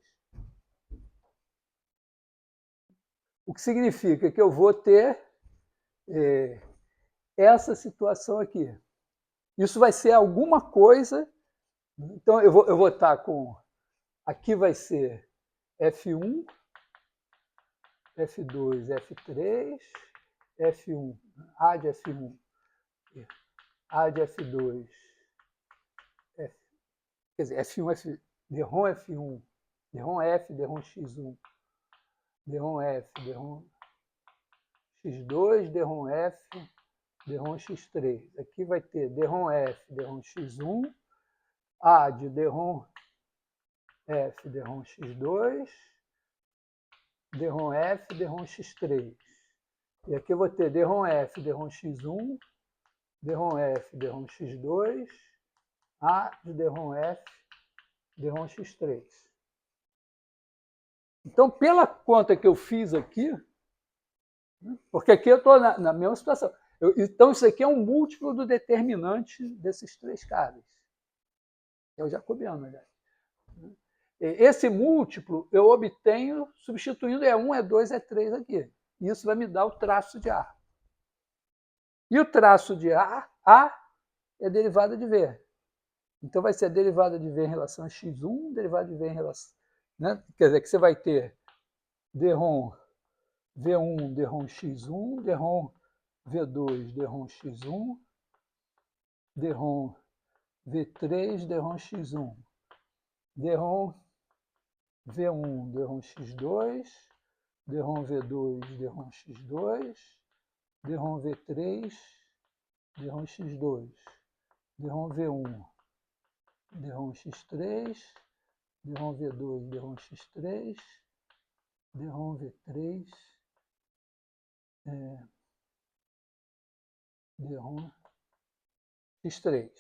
O que significa que eu vou ter essa situação aqui. Isso vai ser alguma coisa. Então, eu vou estar com... Aqui vai ser F1, F2, F3, F1, A de F1, A de F2, quer dizer, F1, Dron F1, Dron F, Dron x1, Dron F, Dron x2, Dron F, Dron x3. Aqui vai ter Dron F, Dron x1, A de Dron F, Dron x2, Dron F, Dron x3. E aqui eu vou ter Dron F, Dron x1, Dron F, Dron x2, A de Dron F, Dron x3. Então, pela conta que eu fiz aqui, porque aqui eu estou na mesma situação. Então, isso aqui é um múltiplo do determinante desses três caras. É o jacobiano, aliás. Esse múltiplo eu obtenho substituindo E1, E2, E3 aqui. Isso vai me dar o traço de A. E o traço de A é a derivada de V. Então, vai ser a derivada de V em relação a x1, derivada de V em relação... Né? Quer dizer que você vai ter Dron V1, Dron x1, Dron V2, Dron x1, Dron V3, Dron x1, Dron V1, Dron x2, Dron V2, Dron x2, Dron V3, Dron x2, Dron V1, Dron x3, Dron V2, Dron x3, Dron V3, Dron x3.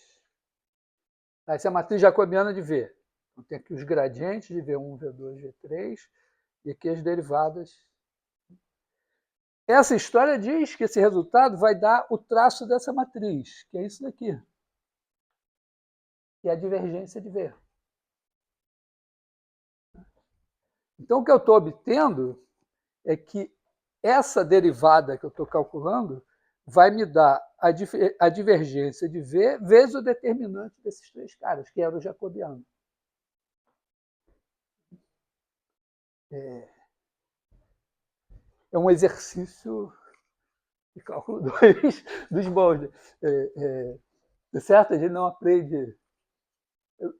Essa é a matriz jacobiana de V. Então, tem aqui os gradientes de V1, V2, V3, e aqui as derivadas. Essa história diz que esse resultado vai dar o traço dessa matriz, que é isso daqui, que é a divergência de V. Então, o que eu estou obtendo é que essa derivada que eu estou calculando vai me dar a divergência de V vezes o determinante desses três caras, que era o jacobiano. É um exercício de cálculo 2 dos bons. Certo? A gente não aprende...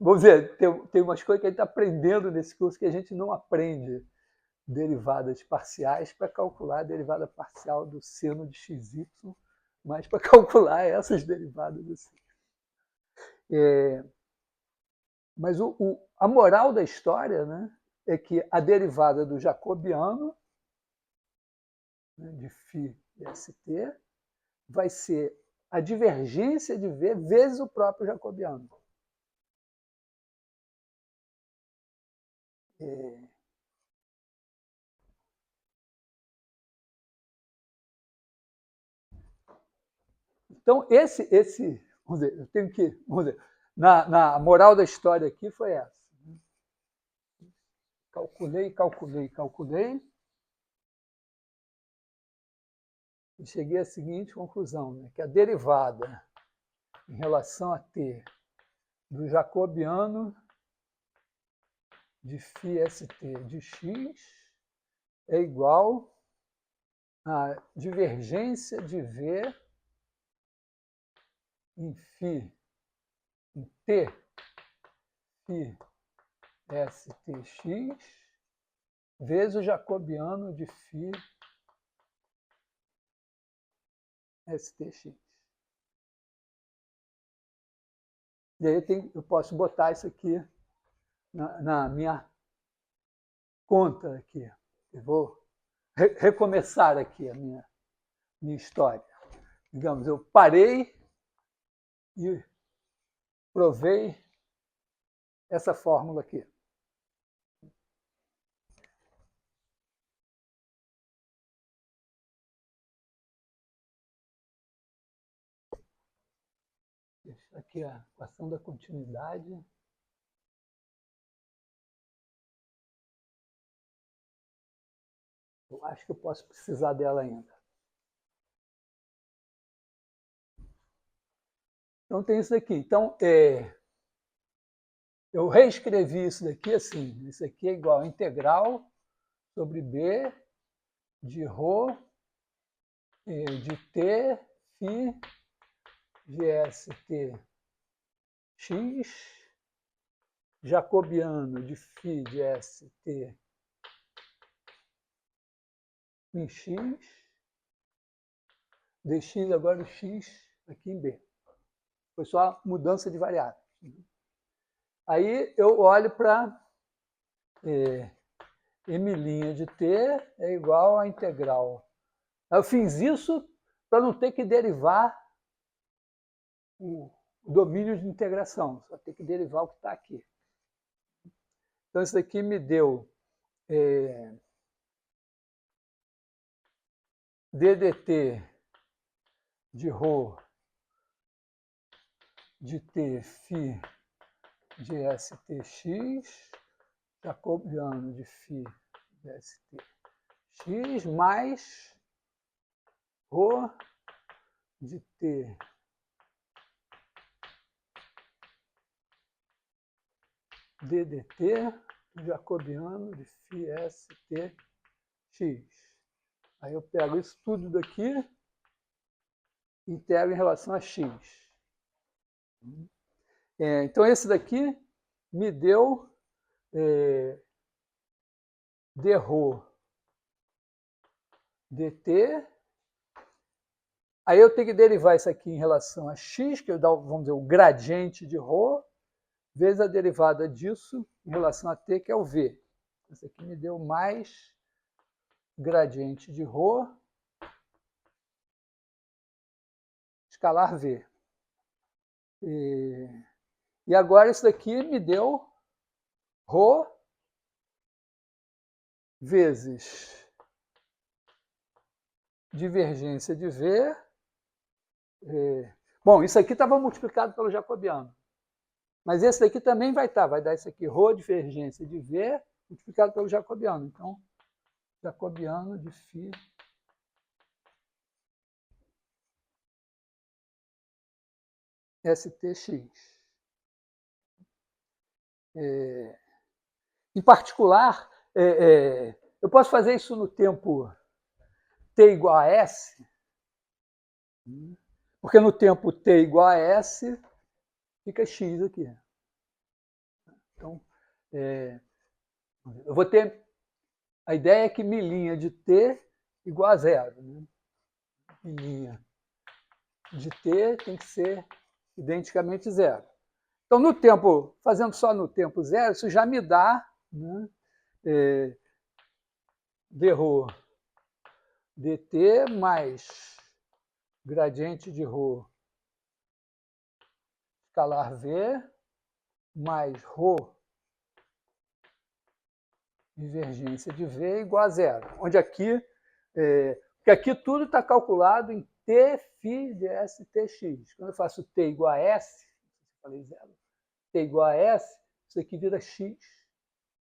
Vamos dizer, tem umas coisas que a gente está aprendendo nesse curso que a gente não aprende. Derivadas parciais para calcular a derivada parcial do seno de xy, mas para calcular essas derivadas assim. Mas a moral da história, né, é que a derivada do jacobiano, né, de φ e st, vai ser a divergência de V vezes o próprio jacobiano. Então, vamos dizer, eu tenho que, vamos dizer, na moral da história aqui foi essa. Calculei, e cheguei à seguinte conclusão, né, que a derivada em relação a t do jacobiano de φ st de x é igual a divergência de V em φ, em T, φ STX, vezes o jacobiano de φ STX. E aí eu posso botar isso aqui na minha conta aqui. Eu vou recomeçar aqui a minha história. Digamos, eu parei e provei essa fórmula aqui. Aqui a equação da continuidade. Eu acho que eu posso precisar dela ainda. Então tem isso daqui. Então, eu reescrevi isso daqui assim. Isso aqui é igual a integral sobre B de ρ de T φ de ST x, jacobiano de φ de ST em x, dx agora o x aqui em B. Foi só mudança de variável. Aí eu olho para m' de t é igual a integral. Eu fiz isso para não ter que derivar o domínio de integração, só ter que derivar o que está aqui. Então isso daqui me deu ddt de ρ de t φ de stx, jacobiano de φ de stx, mais ρ de t ddt jacobiano de φ stx. Aí eu pego isso tudo daqui e integro em relação a x. Então esse daqui me deu dρ dt. Aí eu tenho que derivar isso aqui em relação a x, que eu dou, vamos dizer, o gradiente de ρ, vezes a derivada disso em relação a t, que é o v. Isso aqui me deu mais gradiente de ρ escalar v. E agora isso daqui me deu ρ vezes divergência de v. Bom, isso aqui estava multiplicado pelo jacobiano. Mas esse daqui também vai estar, vai dar isso aqui, ρ divergência de v multiplicado pelo jacobiano. Então, jacobiano de φ STX. Em particular, eu posso fazer isso no tempo t igual a s, porque no tempo t igual a s, fica x aqui. Então, eu vou ter... A ideia é que milinha de t igual a zero. Né? Milinha de t tem que ser identicamente zero. Então, no tempo, fazendo só no tempo zero, isso já me dá, né, dρ dt mais gradiente de ρ escalar v mais ρ divergência de v igual a zero. Onde aqui, porque aqui tudo está calculado em t φ de stx. Quando eu faço t igual a s, falei zero, t igual a s, isso aqui vira x,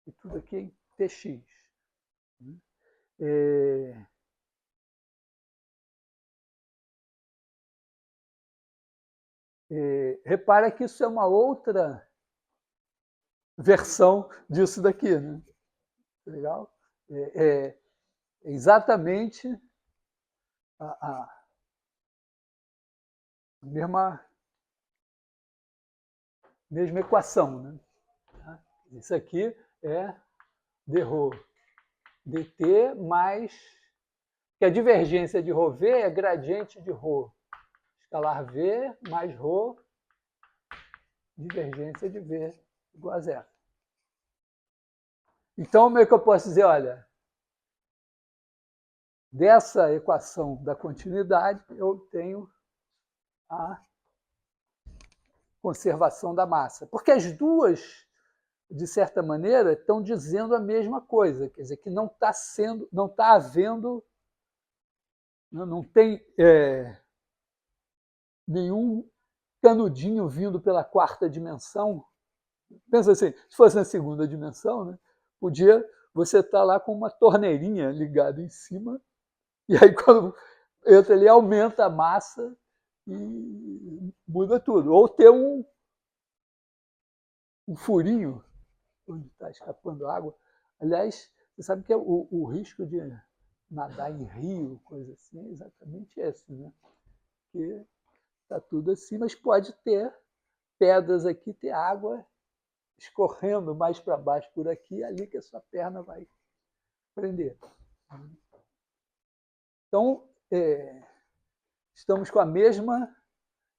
e tudo aqui é em tx. Repara que isso é uma outra versão disso daqui, né? Legal? Exatamente a mesma equação, né? Isso aqui é dρ dt mais... que a divergência de ρv é gradiente de ρ escalar v mais ρ divergência de v igual a zero. Então, como é que eu posso dizer? Olha, dessa equação da continuidade, eu tenho a conservação da massa. Porque as duas, de certa maneira, estão dizendo a mesma coisa. Quer dizer, que não está havendo, não tem nenhum canudinho vindo pela quarta dimensão. Pensa assim, se fosse na segunda dimensão, né, podia você estar lá com uma torneirinha ligada em cima, e aí quando entra ali, aumenta a massa e muda tudo. Ou ter um furinho onde está escapando água. Aliás, você sabe que o risco de nadar em rio, coisa assim, é exatamente esse, né? Que está tudo assim, mas pode ter pedras aqui, ter água escorrendo mais para baixo por aqui, ali que a sua perna vai prender. Então, estamos com a mesma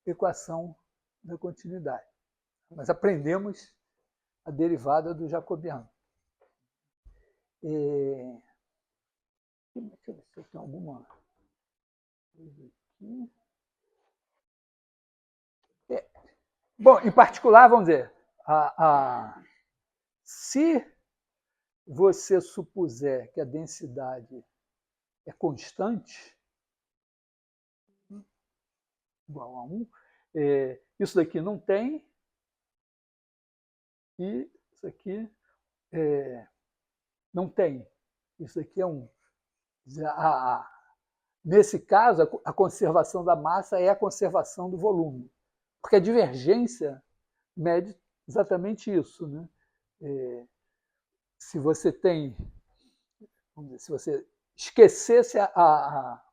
equação da continuidade, mas aprendemos a derivada do jacobiano. Deixa eu ver se tem alguma coisa aqui. Bom, em particular, vamos dizer, se você supuser que a densidade é constante, igual a 1, isso daqui não tem, e isso aqui não tem. Isso aqui é 1. Nesse caso, a conservação da massa é a conservação do volume, porque a divergência mede exatamente isso, né? Se você tem, vamos dizer, se você esquecesse a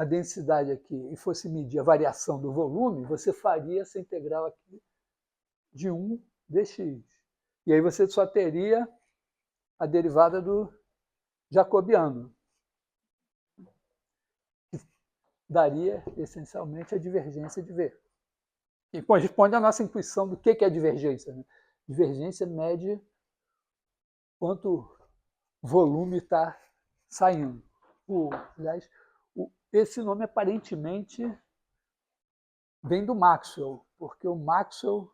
densidade aqui e fosse medir a variação do volume, você faria essa integral aqui de 1 dx. E aí você só teria a derivada do jacobiano, que daria essencialmente a divergência de V. E corresponde à nossa intuição do que é a divergência, né? Divergência mede quanto volume está saindo. Aliás, esse nome aparentemente vem do Maxwell, porque o Maxwell,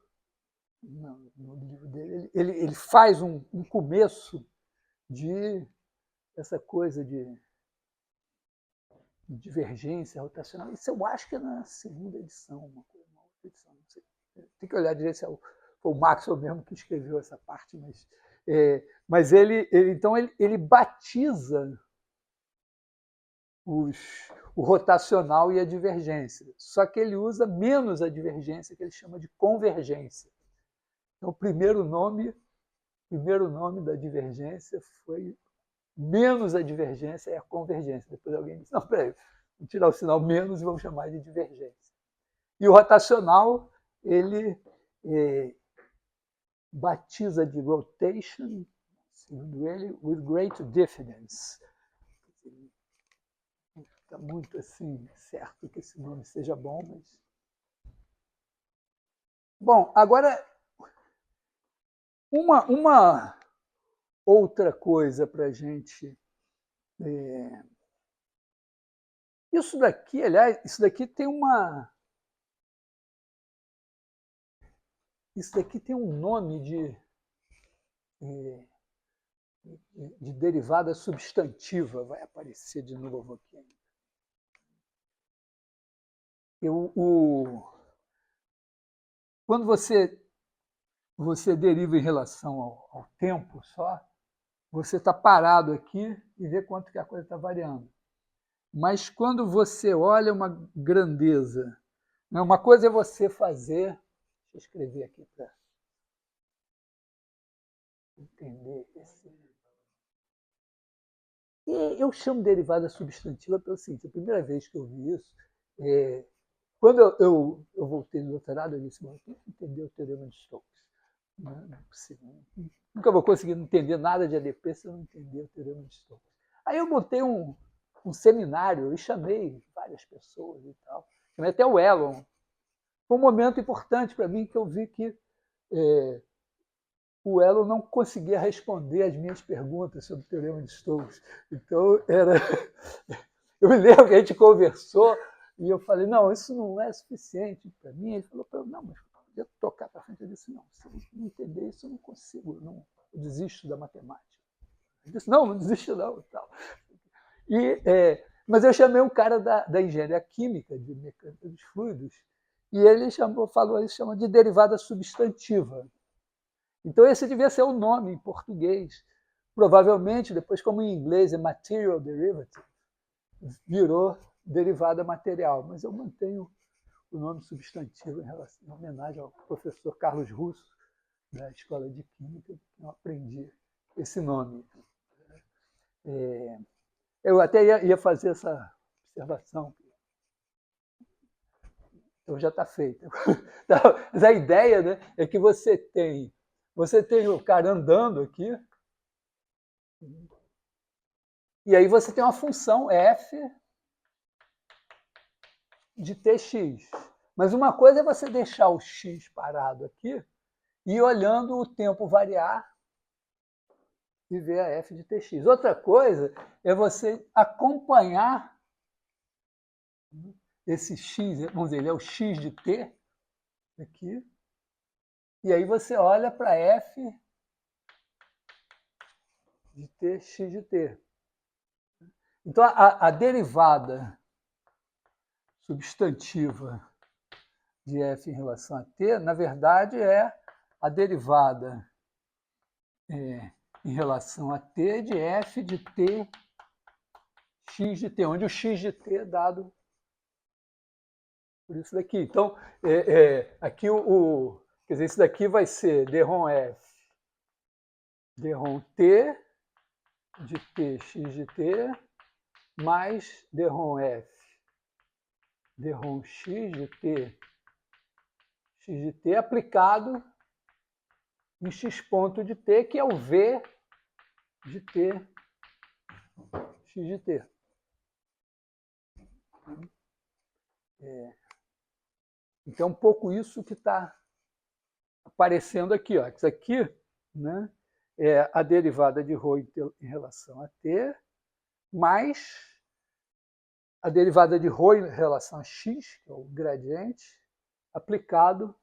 no livro dele, ele faz um começo de essa coisa de divergência rotacional. Isso eu acho que é na segunda edição, uma outra edição, não sei. Tem que olhar direito se foi o Maxwell mesmo que escreveu essa parte, mas ele batiza o rotacional e a divergência. Só que ele usa menos a divergência, que ele chama de convergência. Então, o primeiro nome da divergência foi menos a divergência é a convergência. Depois alguém disse, não, peraí, vamos tirar o sinal menos e vamos chamar de divergência. E o rotacional, ele batiza de rotation, segundo ele, with great diffidence. Está muito assim, certo que esse nome seja bom, mas... Bom, agora, uma outra coisa para a gente... Isso daqui, aliás, isso daqui tem um nome de derivada substantiva, vai aparecer de novo aqui. Quando você deriva em relação ao tempo só, você está parado aqui e vê quanto que a coisa está variando. Mas quando você olha uma grandeza, né, uma coisa é você fazer... Deixa eu escrever aqui para entender esse... E eu chamo derivada substantiva pelo seguinte: a primeira vez que eu vi isso, quando eu voltei do doutorado, eu disse: eu tenho que entender o teorema de Stokes. Não é possível. Nunca vou conseguir entender nada de ADP se eu não entender o teorema de Stokes. Aí eu montei um seminário e chamei várias pessoas e tal. Chamei até o Elon. Foi um momento importante para mim que eu vi que o Elon não conseguia responder as minhas perguntas sobre o teorema de Stokes. Então, eu me lembro que a gente conversou e eu falei, não, isso não é suficiente para mim. Ele falou, não, mas eu tocar para frente. Eu disse, não, se eu não entender isso, eu não consigo, eu desisto da matemática. Ele disse, não desisto não. Tal. Mas eu chamei um cara da engenharia química, de mecânica dos fluidos, e ele falou isso, chama de derivada substantiva. Então, esse devia ser o nome em português. Provavelmente, depois, como em inglês é material derivative, virou derivada material. Mas eu mantenho o nome substantivo em homenagem ao professor Carlos Russo, da Escola de Química, que eu aprendi esse nome. Eu até ia fazer essa observação. Então já está feita. Mas a ideia, né, é que você tem o cara andando aqui, e aí você tem uma função f de tx. Mas uma coisa é você deixar o x parado aqui e olhando o tempo variar e ver a f de tx. Outra coisa é você acompanhar esse x, vamos dizer, ele é o x de t aqui, e aí você olha para f de t, x de t. Então, a derivada substantiva de f em relação a t, na verdade, é a derivada em relação a t de f de t x de t, onde o x de t é dado por isso daqui. Então, aqui quer dizer, isso daqui vai ser dρm f, dρm t de t x de t, mais dρm f, dρm x de t x de t aplicado em x ponto de t, que é o v de t x de t. Então, um pouco isso que está aparecendo aqui. Ó. Isso aqui, né, é a derivada de ρ em relação a t, mais a derivada de ρ em relação a x, que é o gradiente, aplicado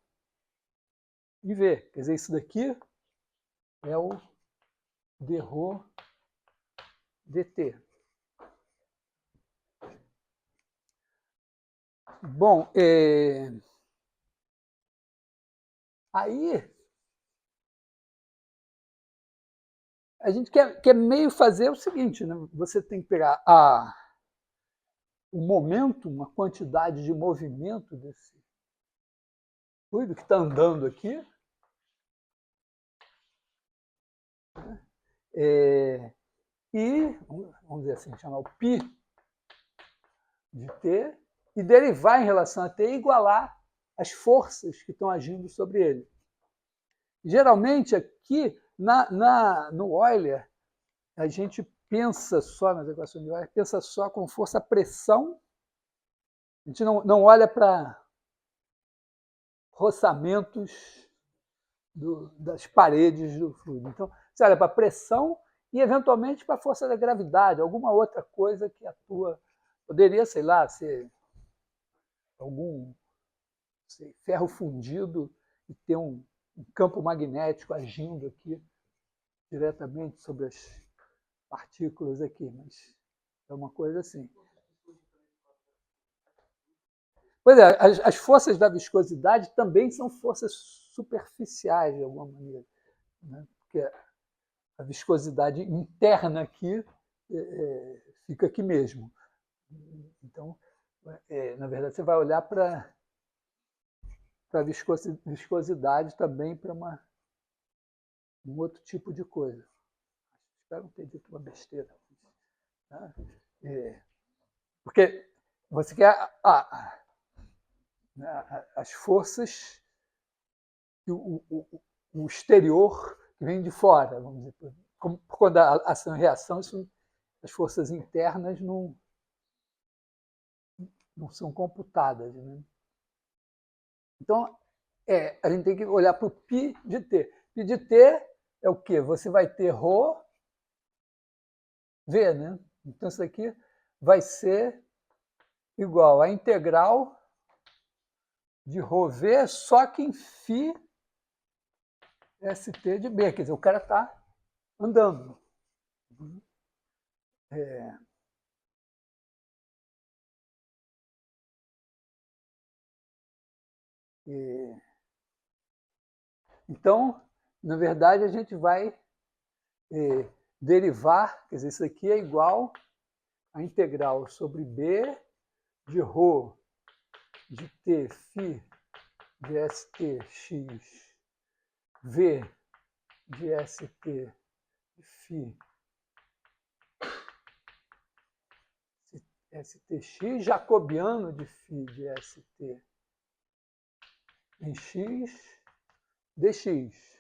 em v. Quer dizer, isso daqui é o dρ dt. Bom, aí a gente quer meio fazer o seguinte, né? Você tem que pegar o momento, uma quantidade de movimento desse fluido que está andando aqui, e, vamos dizer assim, chamar o π de t, e derivar em relação a t e igualar as forças que estão agindo sobre ele. Geralmente, aqui, no Euler, a gente pensa só, nas equações de Euler, pensa só com força-pressão. A gente não olha para roçamentos das paredes do fluido. Então, você olha para a pressão e, eventualmente, para a força da gravidade, alguma outra coisa que atua. Poderia, sei lá, ser algum ferro fundido e ter um campo magnético agindo aqui diretamente sobre as partículas aqui, mas é uma coisa assim. Pois é, as forças da viscosidade também são forças superficiais, de alguma maneira, né? Porque a viscosidade interna aqui fica aqui mesmo. Então, na verdade, você vai olhar para a viscosidade também para um outro tipo de coisa. Espero não ter dito uma besteira. Né? Porque você quer as forças, o exterior que vem de fora, vamos dizer. Por conta da ação e reação, as forças internas não são computadas. Né? Então, a gente tem que olhar para o π de t. Π de t é o quê? Você vai ter ρ, v, né? Então, isso aqui vai ser igual a integral de ρv, só que em φ st de b. Quer dizer, o cara está andando. Então, na verdade, a gente vai derivar, quer dizer, isso aqui é igual a integral sobre b de ρ de t φ de st x v de st φ stx jacobiano de φ de st em x dx.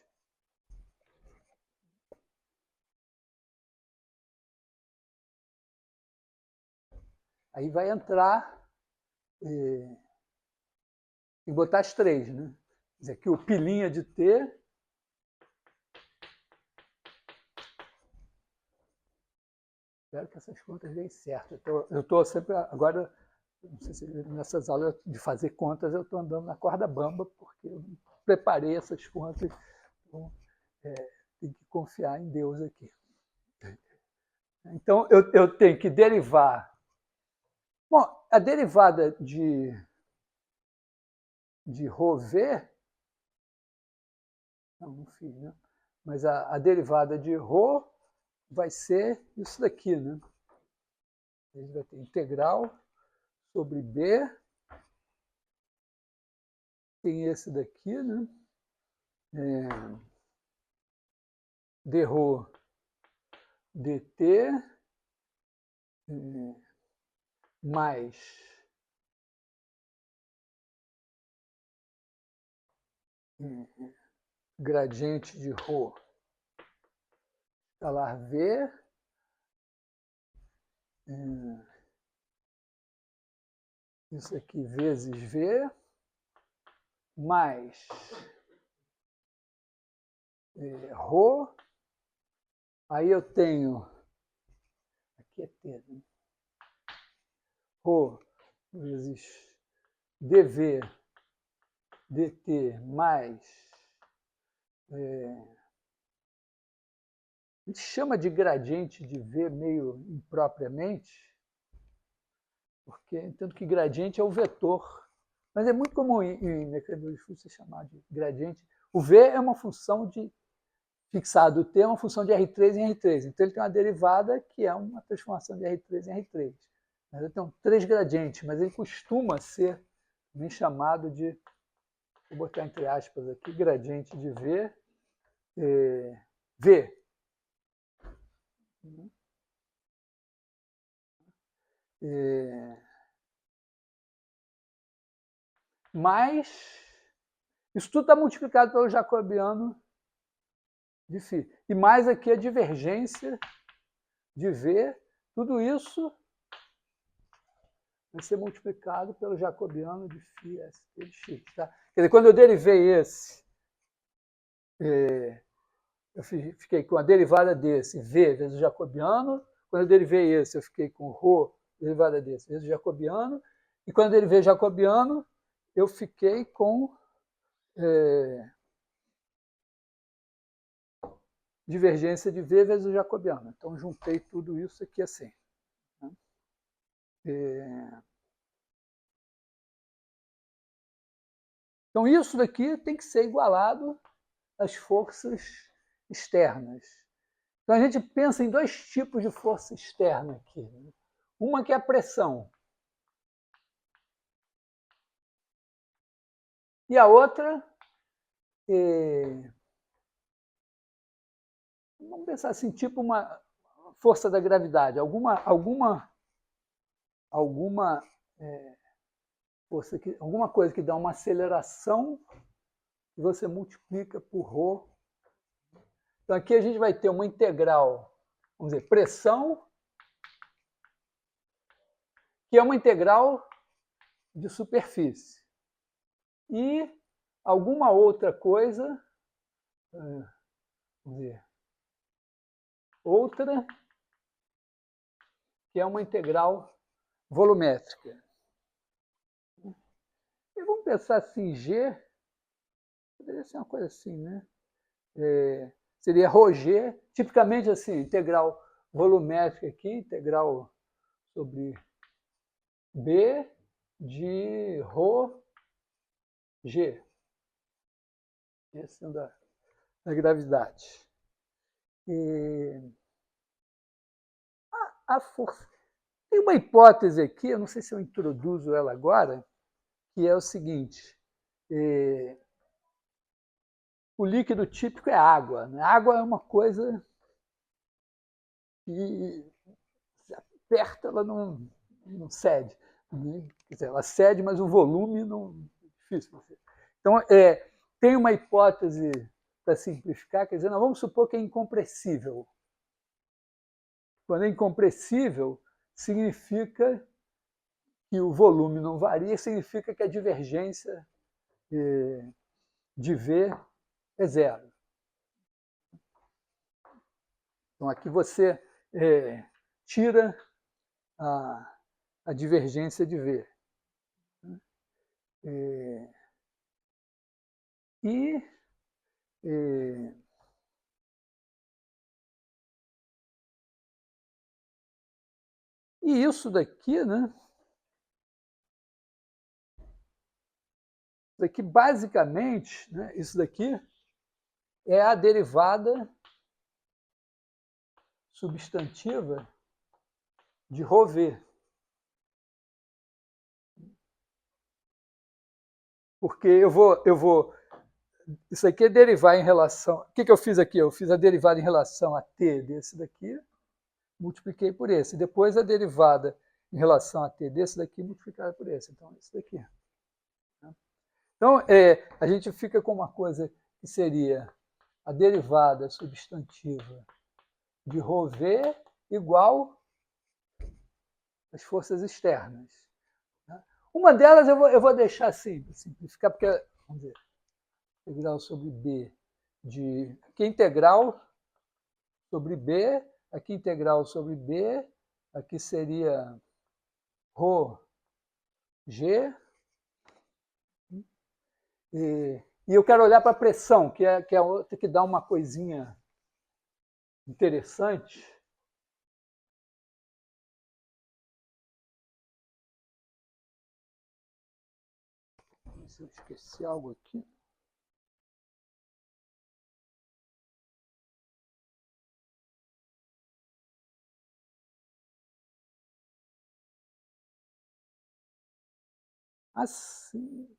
Aí vai entrar e botar as três, né? Quer dizer, aqui o pilinha de t espero que essas contas deem certo. Eu estou sempre agora, não sei se nessas aulas de fazer contas eu estou andando na corda bamba porque eu preparei essas contas. Então, tem que confiar em Deus aqui. Então, eu tenho que derivar. Bom, a derivada de ρv, não fiz, né? Mas a derivada de ρ vai ser isso daqui, né? A gente vai ter integral sobre b, tem esse daqui, né? Dρ dt mais gradiente de ρ escalar v isso aqui vezes v mais ρ, aí eu tenho, aqui é t, né? ρ vezes dv dt mais, a gente chama de gradiente de v meio impropriamente, porque entendo que gradiente é o vetor, mas é muito comum em mecanismo você chamar de gradiente. O v é uma função de fixado, o t é uma função de R3 em R3, então ele tem uma derivada que é uma transformação de R3 em R3. Mas ele tem 3 gradientes, mas ele costuma ser também chamado de, vou botar entre aspas aqui, gradiente de v, v. Mas isso tudo está multiplicado pelo jacobiano de φ. E mais aqui a divergência de v, tudo isso vai ser multiplicado pelo jacobiano de φ st de x. Tá? Quer dizer, quando eu derivei esse, eu fiquei com a derivada desse, v vezes o jacobiano. Quando eu derivei esse, eu fiquei com ρ, derivada desse, vezes o jacobiano. E quando eu derivei o jacobiano, eu fiquei com divergência de v vezes o jacobiano. Então, juntei tudo isso aqui assim. Então, isso daqui tem que ser igualado às forças externas. Então, a gente pensa em 2 tipos de força externa aqui. Uma que é a pressão. E a outra, vamos pensar assim, tipo uma força da gravidade, alguma alguma coisa que dá uma aceleração que você multiplica por ρ. Então aqui a gente vai ter uma integral, vamos dizer, pressão, que é uma integral de superfície. E alguma outra coisa, vamos dizer, outra, que é uma integral volumétrica. E vamos pensar assim, G, poderia ser uma coisa assim, né? Seria ρg, tipicamente assim, integral volumétrica aqui, integral sobre B de ρg. Essa é da gravidade. E a força. Tem uma hipótese aqui, eu não sei se eu introduzo ela agora, que é o seguinte: o líquido típico é água. Né? A água é uma coisa que se aperta, ela não cede. Né? Quer dizer, ela cede, mas o volume não é difícil. Então, tem uma hipótese, para simplificar, quer dizer, nós vamos supor que é incompressível. Quando é incompressível, significa que o volume não varia, significa que a divergência de V é zero. Então, aqui você tira a divergência de V. E isso daqui, né? Isso daqui, basicamente, né, isso daqui é a derivada substantiva de ρv. Porque eu vou isso aqui é derivar em relação... O que eu fiz aqui? Eu fiz a derivada em relação a t desse daqui, multipliquei por esse. Depois a derivada em relação a t desse daqui, multiplicada por esse. Então, esse daqui. Então, a gente fica com uma coisa que seria a derivada substantiva de ρv igual às forças externas. Uma delas eu vou deixar assim, para simplificar, porque, vamos ver, integral sobre B de... Aqui é integral sobre B, aqui integral sobre B, aqui seria ρg. E eu quero olhar para a pressão, que é outra que dá uma coisinha interessante. Se eu esqueci algo aqui. Assim.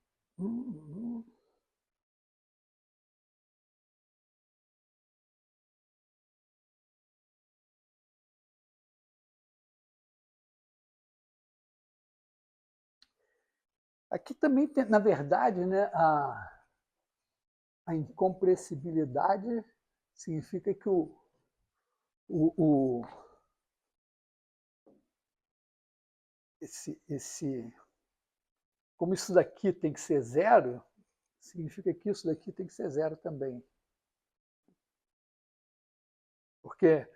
Aqui também tem, na verdade, né, a incompressibilidade significa que como isso daqui tem que ser zero, significa que isso daqui tem que ser zero também. Porque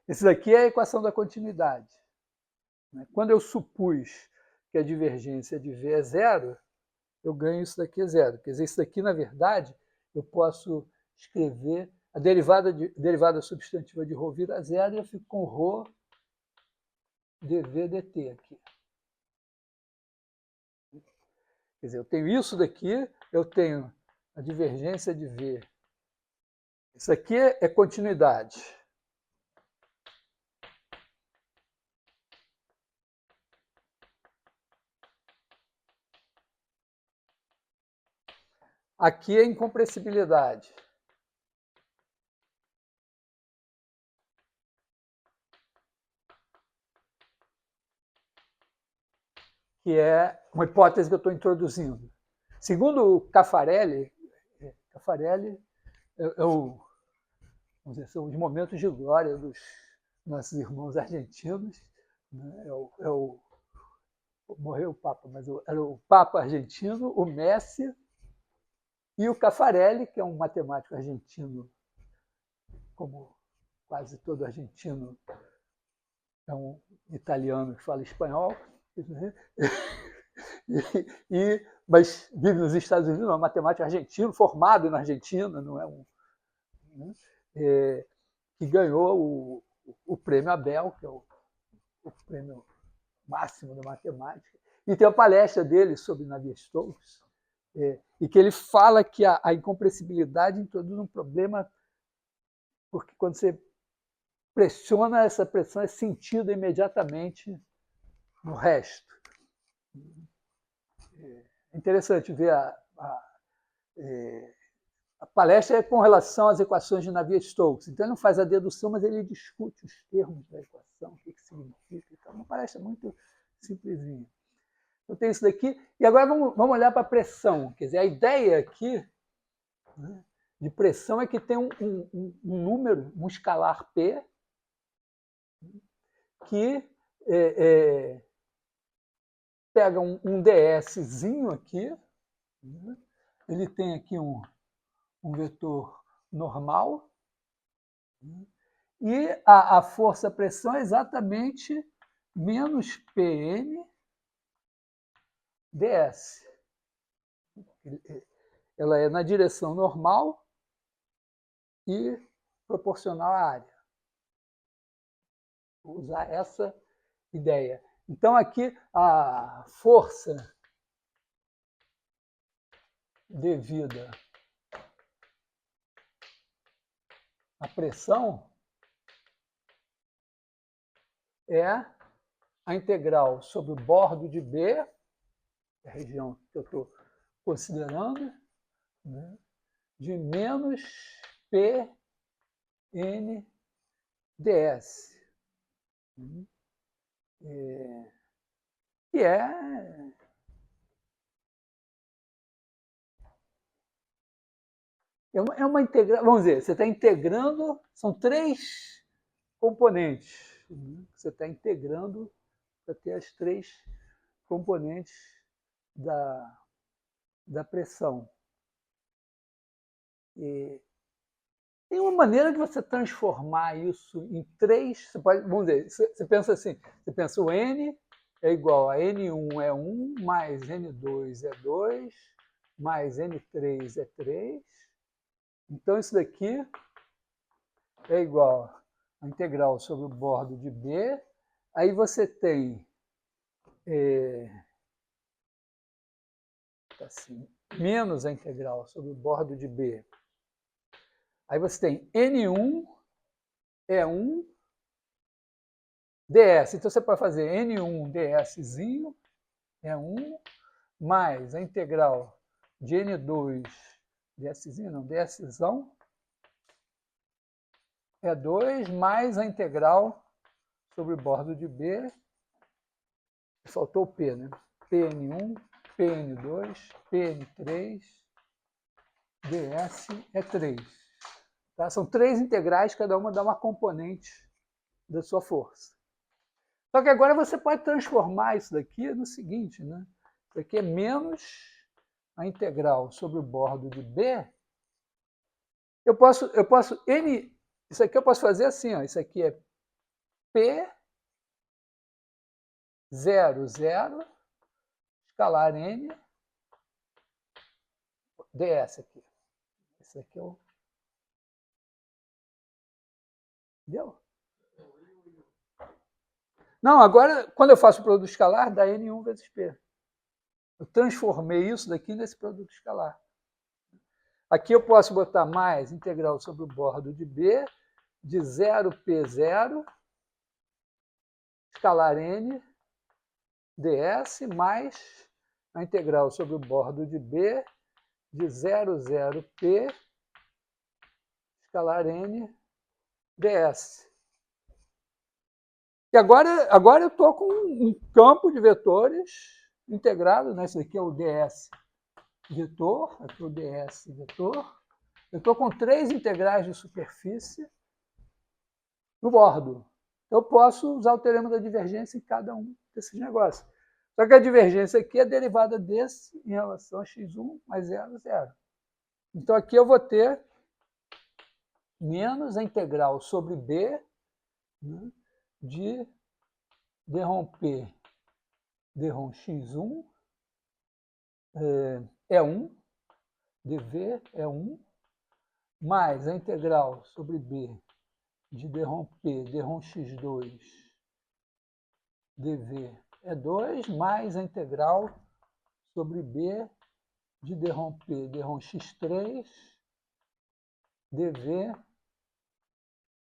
esse daqui é a equação da continuidade. Né? Quando eu supus que a divergência de V é zero, eu ganho isso daqui é zero. Quer dizer, isso daqui, na verdade, eu posso escrever a derivada substantiva de ρ vira zero e eu fico com ρ dv dt aqui. Quer dizer, eu tenho isso daqui, eu tenho a divergência de V. Isso aqui é continuidade. Aqui é incompressibilidade. que é uma hipótese que eu estou introduzindo. Segundo o Caffarelli vamos dizer, são os momentos de glória dos nossos irmãos argentinos, né? Morreu o Papa, mas era o Papa argentino, o Messi e o Caffarelli, que é um matemático argentino, como quase todo argentino é um italiano que fala espanhol, mas vive nos Estados Unidos, é um matemático argentino, formado na Argentina, não é um, né? Que ganhou o prêmio Abel, que é o prêmio máximo da matemática. E tem a palestra dele sobre Navier-Stokes, e que ele fala que a incompressibilidade introduz um problema, porque quando você pressiona, essa pressão é sentida imediatamente no resto. É interessante ver a palestra é com relação às equações de Navier-Stokes. Então, ele não faz a dedução, mas ele discute os termos da equação, o que significa. Então, é uma palestra muito simplesinha. Então, tem isso daqui. E agora vamos olhar para a pressão. Quer dizer, a ideia aqui, né, de pressão é que tem um número, um escalar P, que pega um DSzinho aqui, né? Ele tem aqui um vetor normal, né? E a força-pressão é exatamente menos Pn ds. Ela é na direção normal e proporcional à área. Vou usar essa ideia. Então, aqui, a força devida à pressão é a integral sobre o bordo de B, a região que eu estou considerando, né, de menos Pn ds. Que é uma integral. Vamos dizer, você está integrando, são 3 componentes. Você está integrando para ter as 3 componentes da pressão. E tem uma maneira de você transformar isso em 3. Você pode, vamos dizer, você pensa assim: você pensa o N é igual a N1 é 1, mais N2 é 2, mais N3 é 3. Então, isso daqui é igual a integral sobre o bordo de B. Aí você tem assim, menos a integral sobre o bordo de B. Aí você tem N1 é 1 ds. Então, você pode fazer N1 dszinho é 1 mais a integral de N2 dszinho, não, dszão é 2 mais a integral sobre o bordo de B. Faltou o P, né? Pn1, Pn2, Pn3, ds é 3. Tá? São 3 integrais, cada uma dá uma componente da sua força. Só que agora você pode transformar isso daqui no seguinte, né? Isso aqui é menos a integral sobre o bordo de B. Eu posso isso aqui eu posso fazer assim, ó, isso aqui é P 0, 0, escalar N, ds aqui. Esse aqui é o... Entendeu? Não, agora, quando eu faço o produto escalar, dá N1 vezes P. Eu transformei isso daqui nesse produto escalar. Aqui eu posso botar mais integral sobre o bordo de B, de 0P0, escalar N, ds, mais a integral sobre o bordo de B, de 00P, escalar N, ds. E agora eu estou com um campo de vetores integrado, né? Isso aqui é o ds vetor, aqui é o ds vetor. Eu estou com 3 integrais de superfície no bordo. Eu posso usar o teorema da divergência em cada um desses negócios. Só que a divergência aqui é derivada desse em relação a x1 mais 0, 0. Então, aqui eu vou ter menos a integral sobre b, né, de d ρ x1 é 1, dv é 1, mais a integral sobre b de d ρ x2 dv é 2, mais a integral sobre b de d ρ x3 dv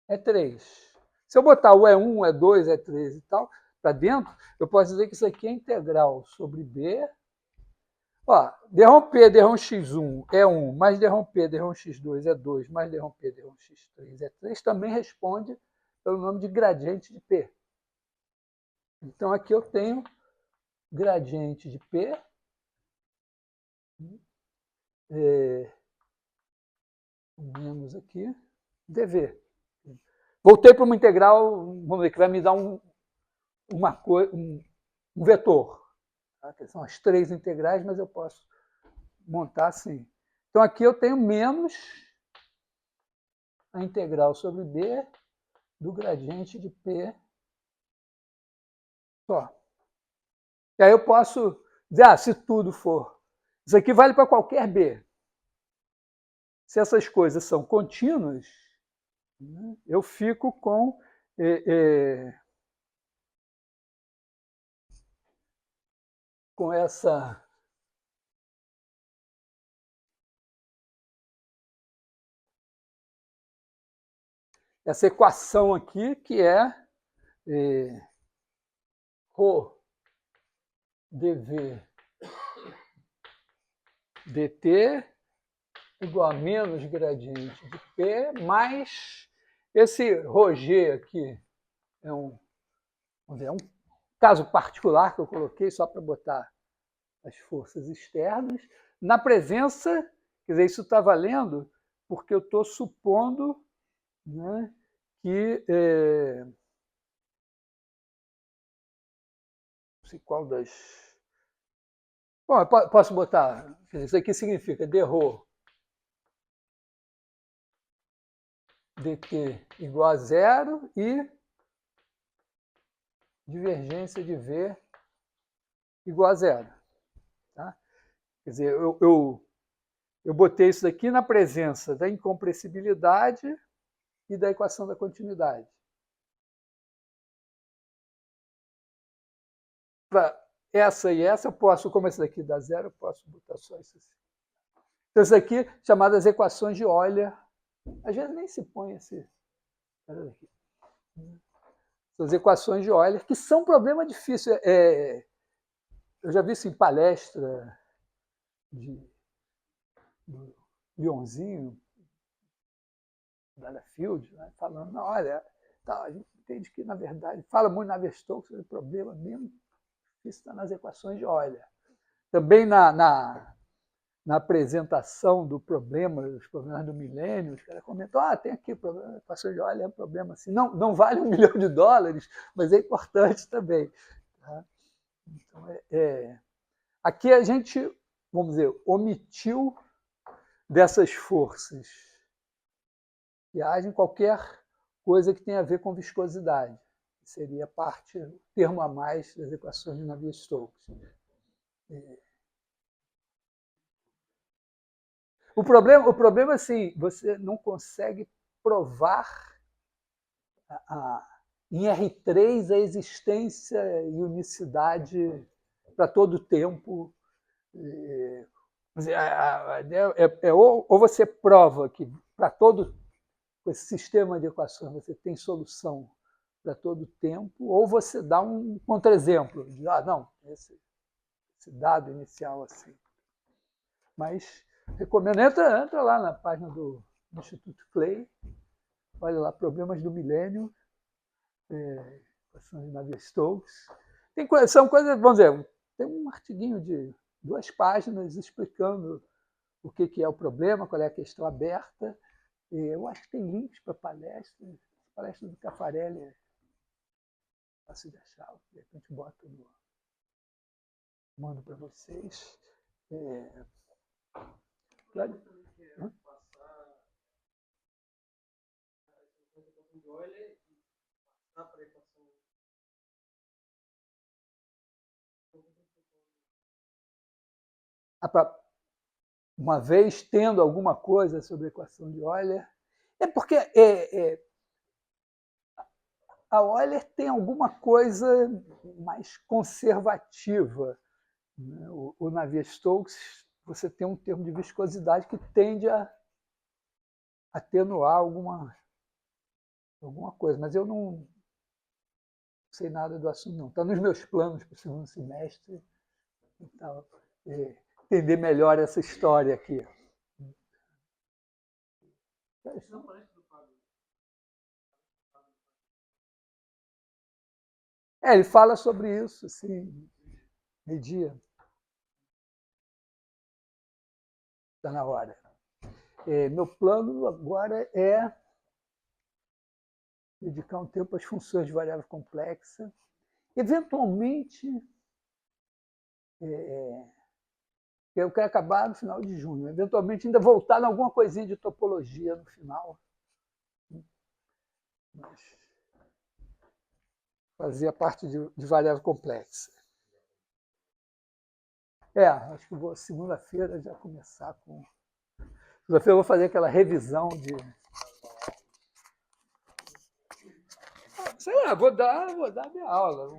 é 3. Se eu botar o E1, E2, E3 e tal para dentro, eu posso dizer que isso aqui é integral sobre b. Ó, d ρ x1 é 1, mais d ρ x2 é 2, mais d ρ x3 é 3, também responde pelo nome de gradiente de P. Então, aqui eu tenho gradiente de P, menos aqui, dv. Voltei para uma integral, vamos ver, que vai me dar um vetor. Tá? Que são as 3 integrais, mas eu posso montar assim. Então, aqui eu tenho menos a integral sobre b do gradiente de P só. E aí eu posso dizer, se tudo for... Isso aqui vale para qualquer b. Se essas coisas são contínuas, né, eu fico com... com essa equação aqui, que é ρ dv dt igual a menos gradiente de P, mais esse ρg aqui é um caso particular que eu coloquei só para botar as forças externas, na presença, quer dizer, isso está valendo porque eu estou supondo, né, que não sei qual das... Bom, eu posso botar, quer dizer, isso aqui significa dρ dt igual a 0 e divergência de V igual a 0. Tá? Quer dizer, eu botei isso daqui na presença da incompressibilidade e da equação da continuidade. Para essa e essa, eu posso, como esse daqui dá 0, eu posso botar só isso assim. Então, isso aqui, chamadas equações de Euler, às vezes nem se põe esse... Essas equações de Euler, que são um problema difícil. Eu já vi isso em palestra do Leonzinho, da Field, né, falando, não, olha, tá, a gente entende que, na verdade, fala muito na Navier-Stokes, o problema mesmo isso está nas equações de Euler. Também na apresentação do problema, dos problemas do milênio, os caras comentam, tem aqui o problema da equação de Euler, é um problema assim, não vale $1 milhão, mas é importante também. Tá? Então, aqui a gente, vamos dizer, omitiu dessas forças que agem qualquer coisa que tenha a ver com viscosidade. Seria parte, termo a mais das equações de Navier-Stokes. O problema é assim, você não consegue provar em R3 a existência e unicidade para todo o tempo. Ou você prova que para todo esse sistema de equações você tem solução para todo o tempo, ou você dá um contra-exemplo de, não, esse dado inicial assim. Mas recomendo, entra lá na página do Instituto Clay, olha lá, problemas do milênio, equações de Navier-Stokes. São coisas, vamos dizer, tem um artiguinho de 2 páginas explicando o que é o problema, qual é a questão aberta. Eu acho que tem links para palestras. A palestra do Caffarelli é fácil de achar, de repente boto mando para vocês. Claro. Uma vez tendo alguma coisa sobre a equação de Euler, é porque a Euler tem alguma coisa mais conservativa. Né? O Navier-Stokes, você tem um termo de viscosidade que tende a atenuar alguma coisa, mas eu não sei nada do assunto, não. Está nos meus planos para o segundo semestre. Então, entender melhor essa história aqui. Ele fala sobre isso, assim, meio-dia. Está na hora. Meu plano agora é dedicar um tempo às funções de variável complexa. Eventualmente, eu quero acabar no final de junho. Eventualmente, ainda voltar em alguma coisinha de topologia no final. Mas fazer a parte de variável complexa. Acho que vou segunda-feira já começar com... Segunda-feira eu vou fazer aquela revisão de... Sei lá, vou dar minha aula.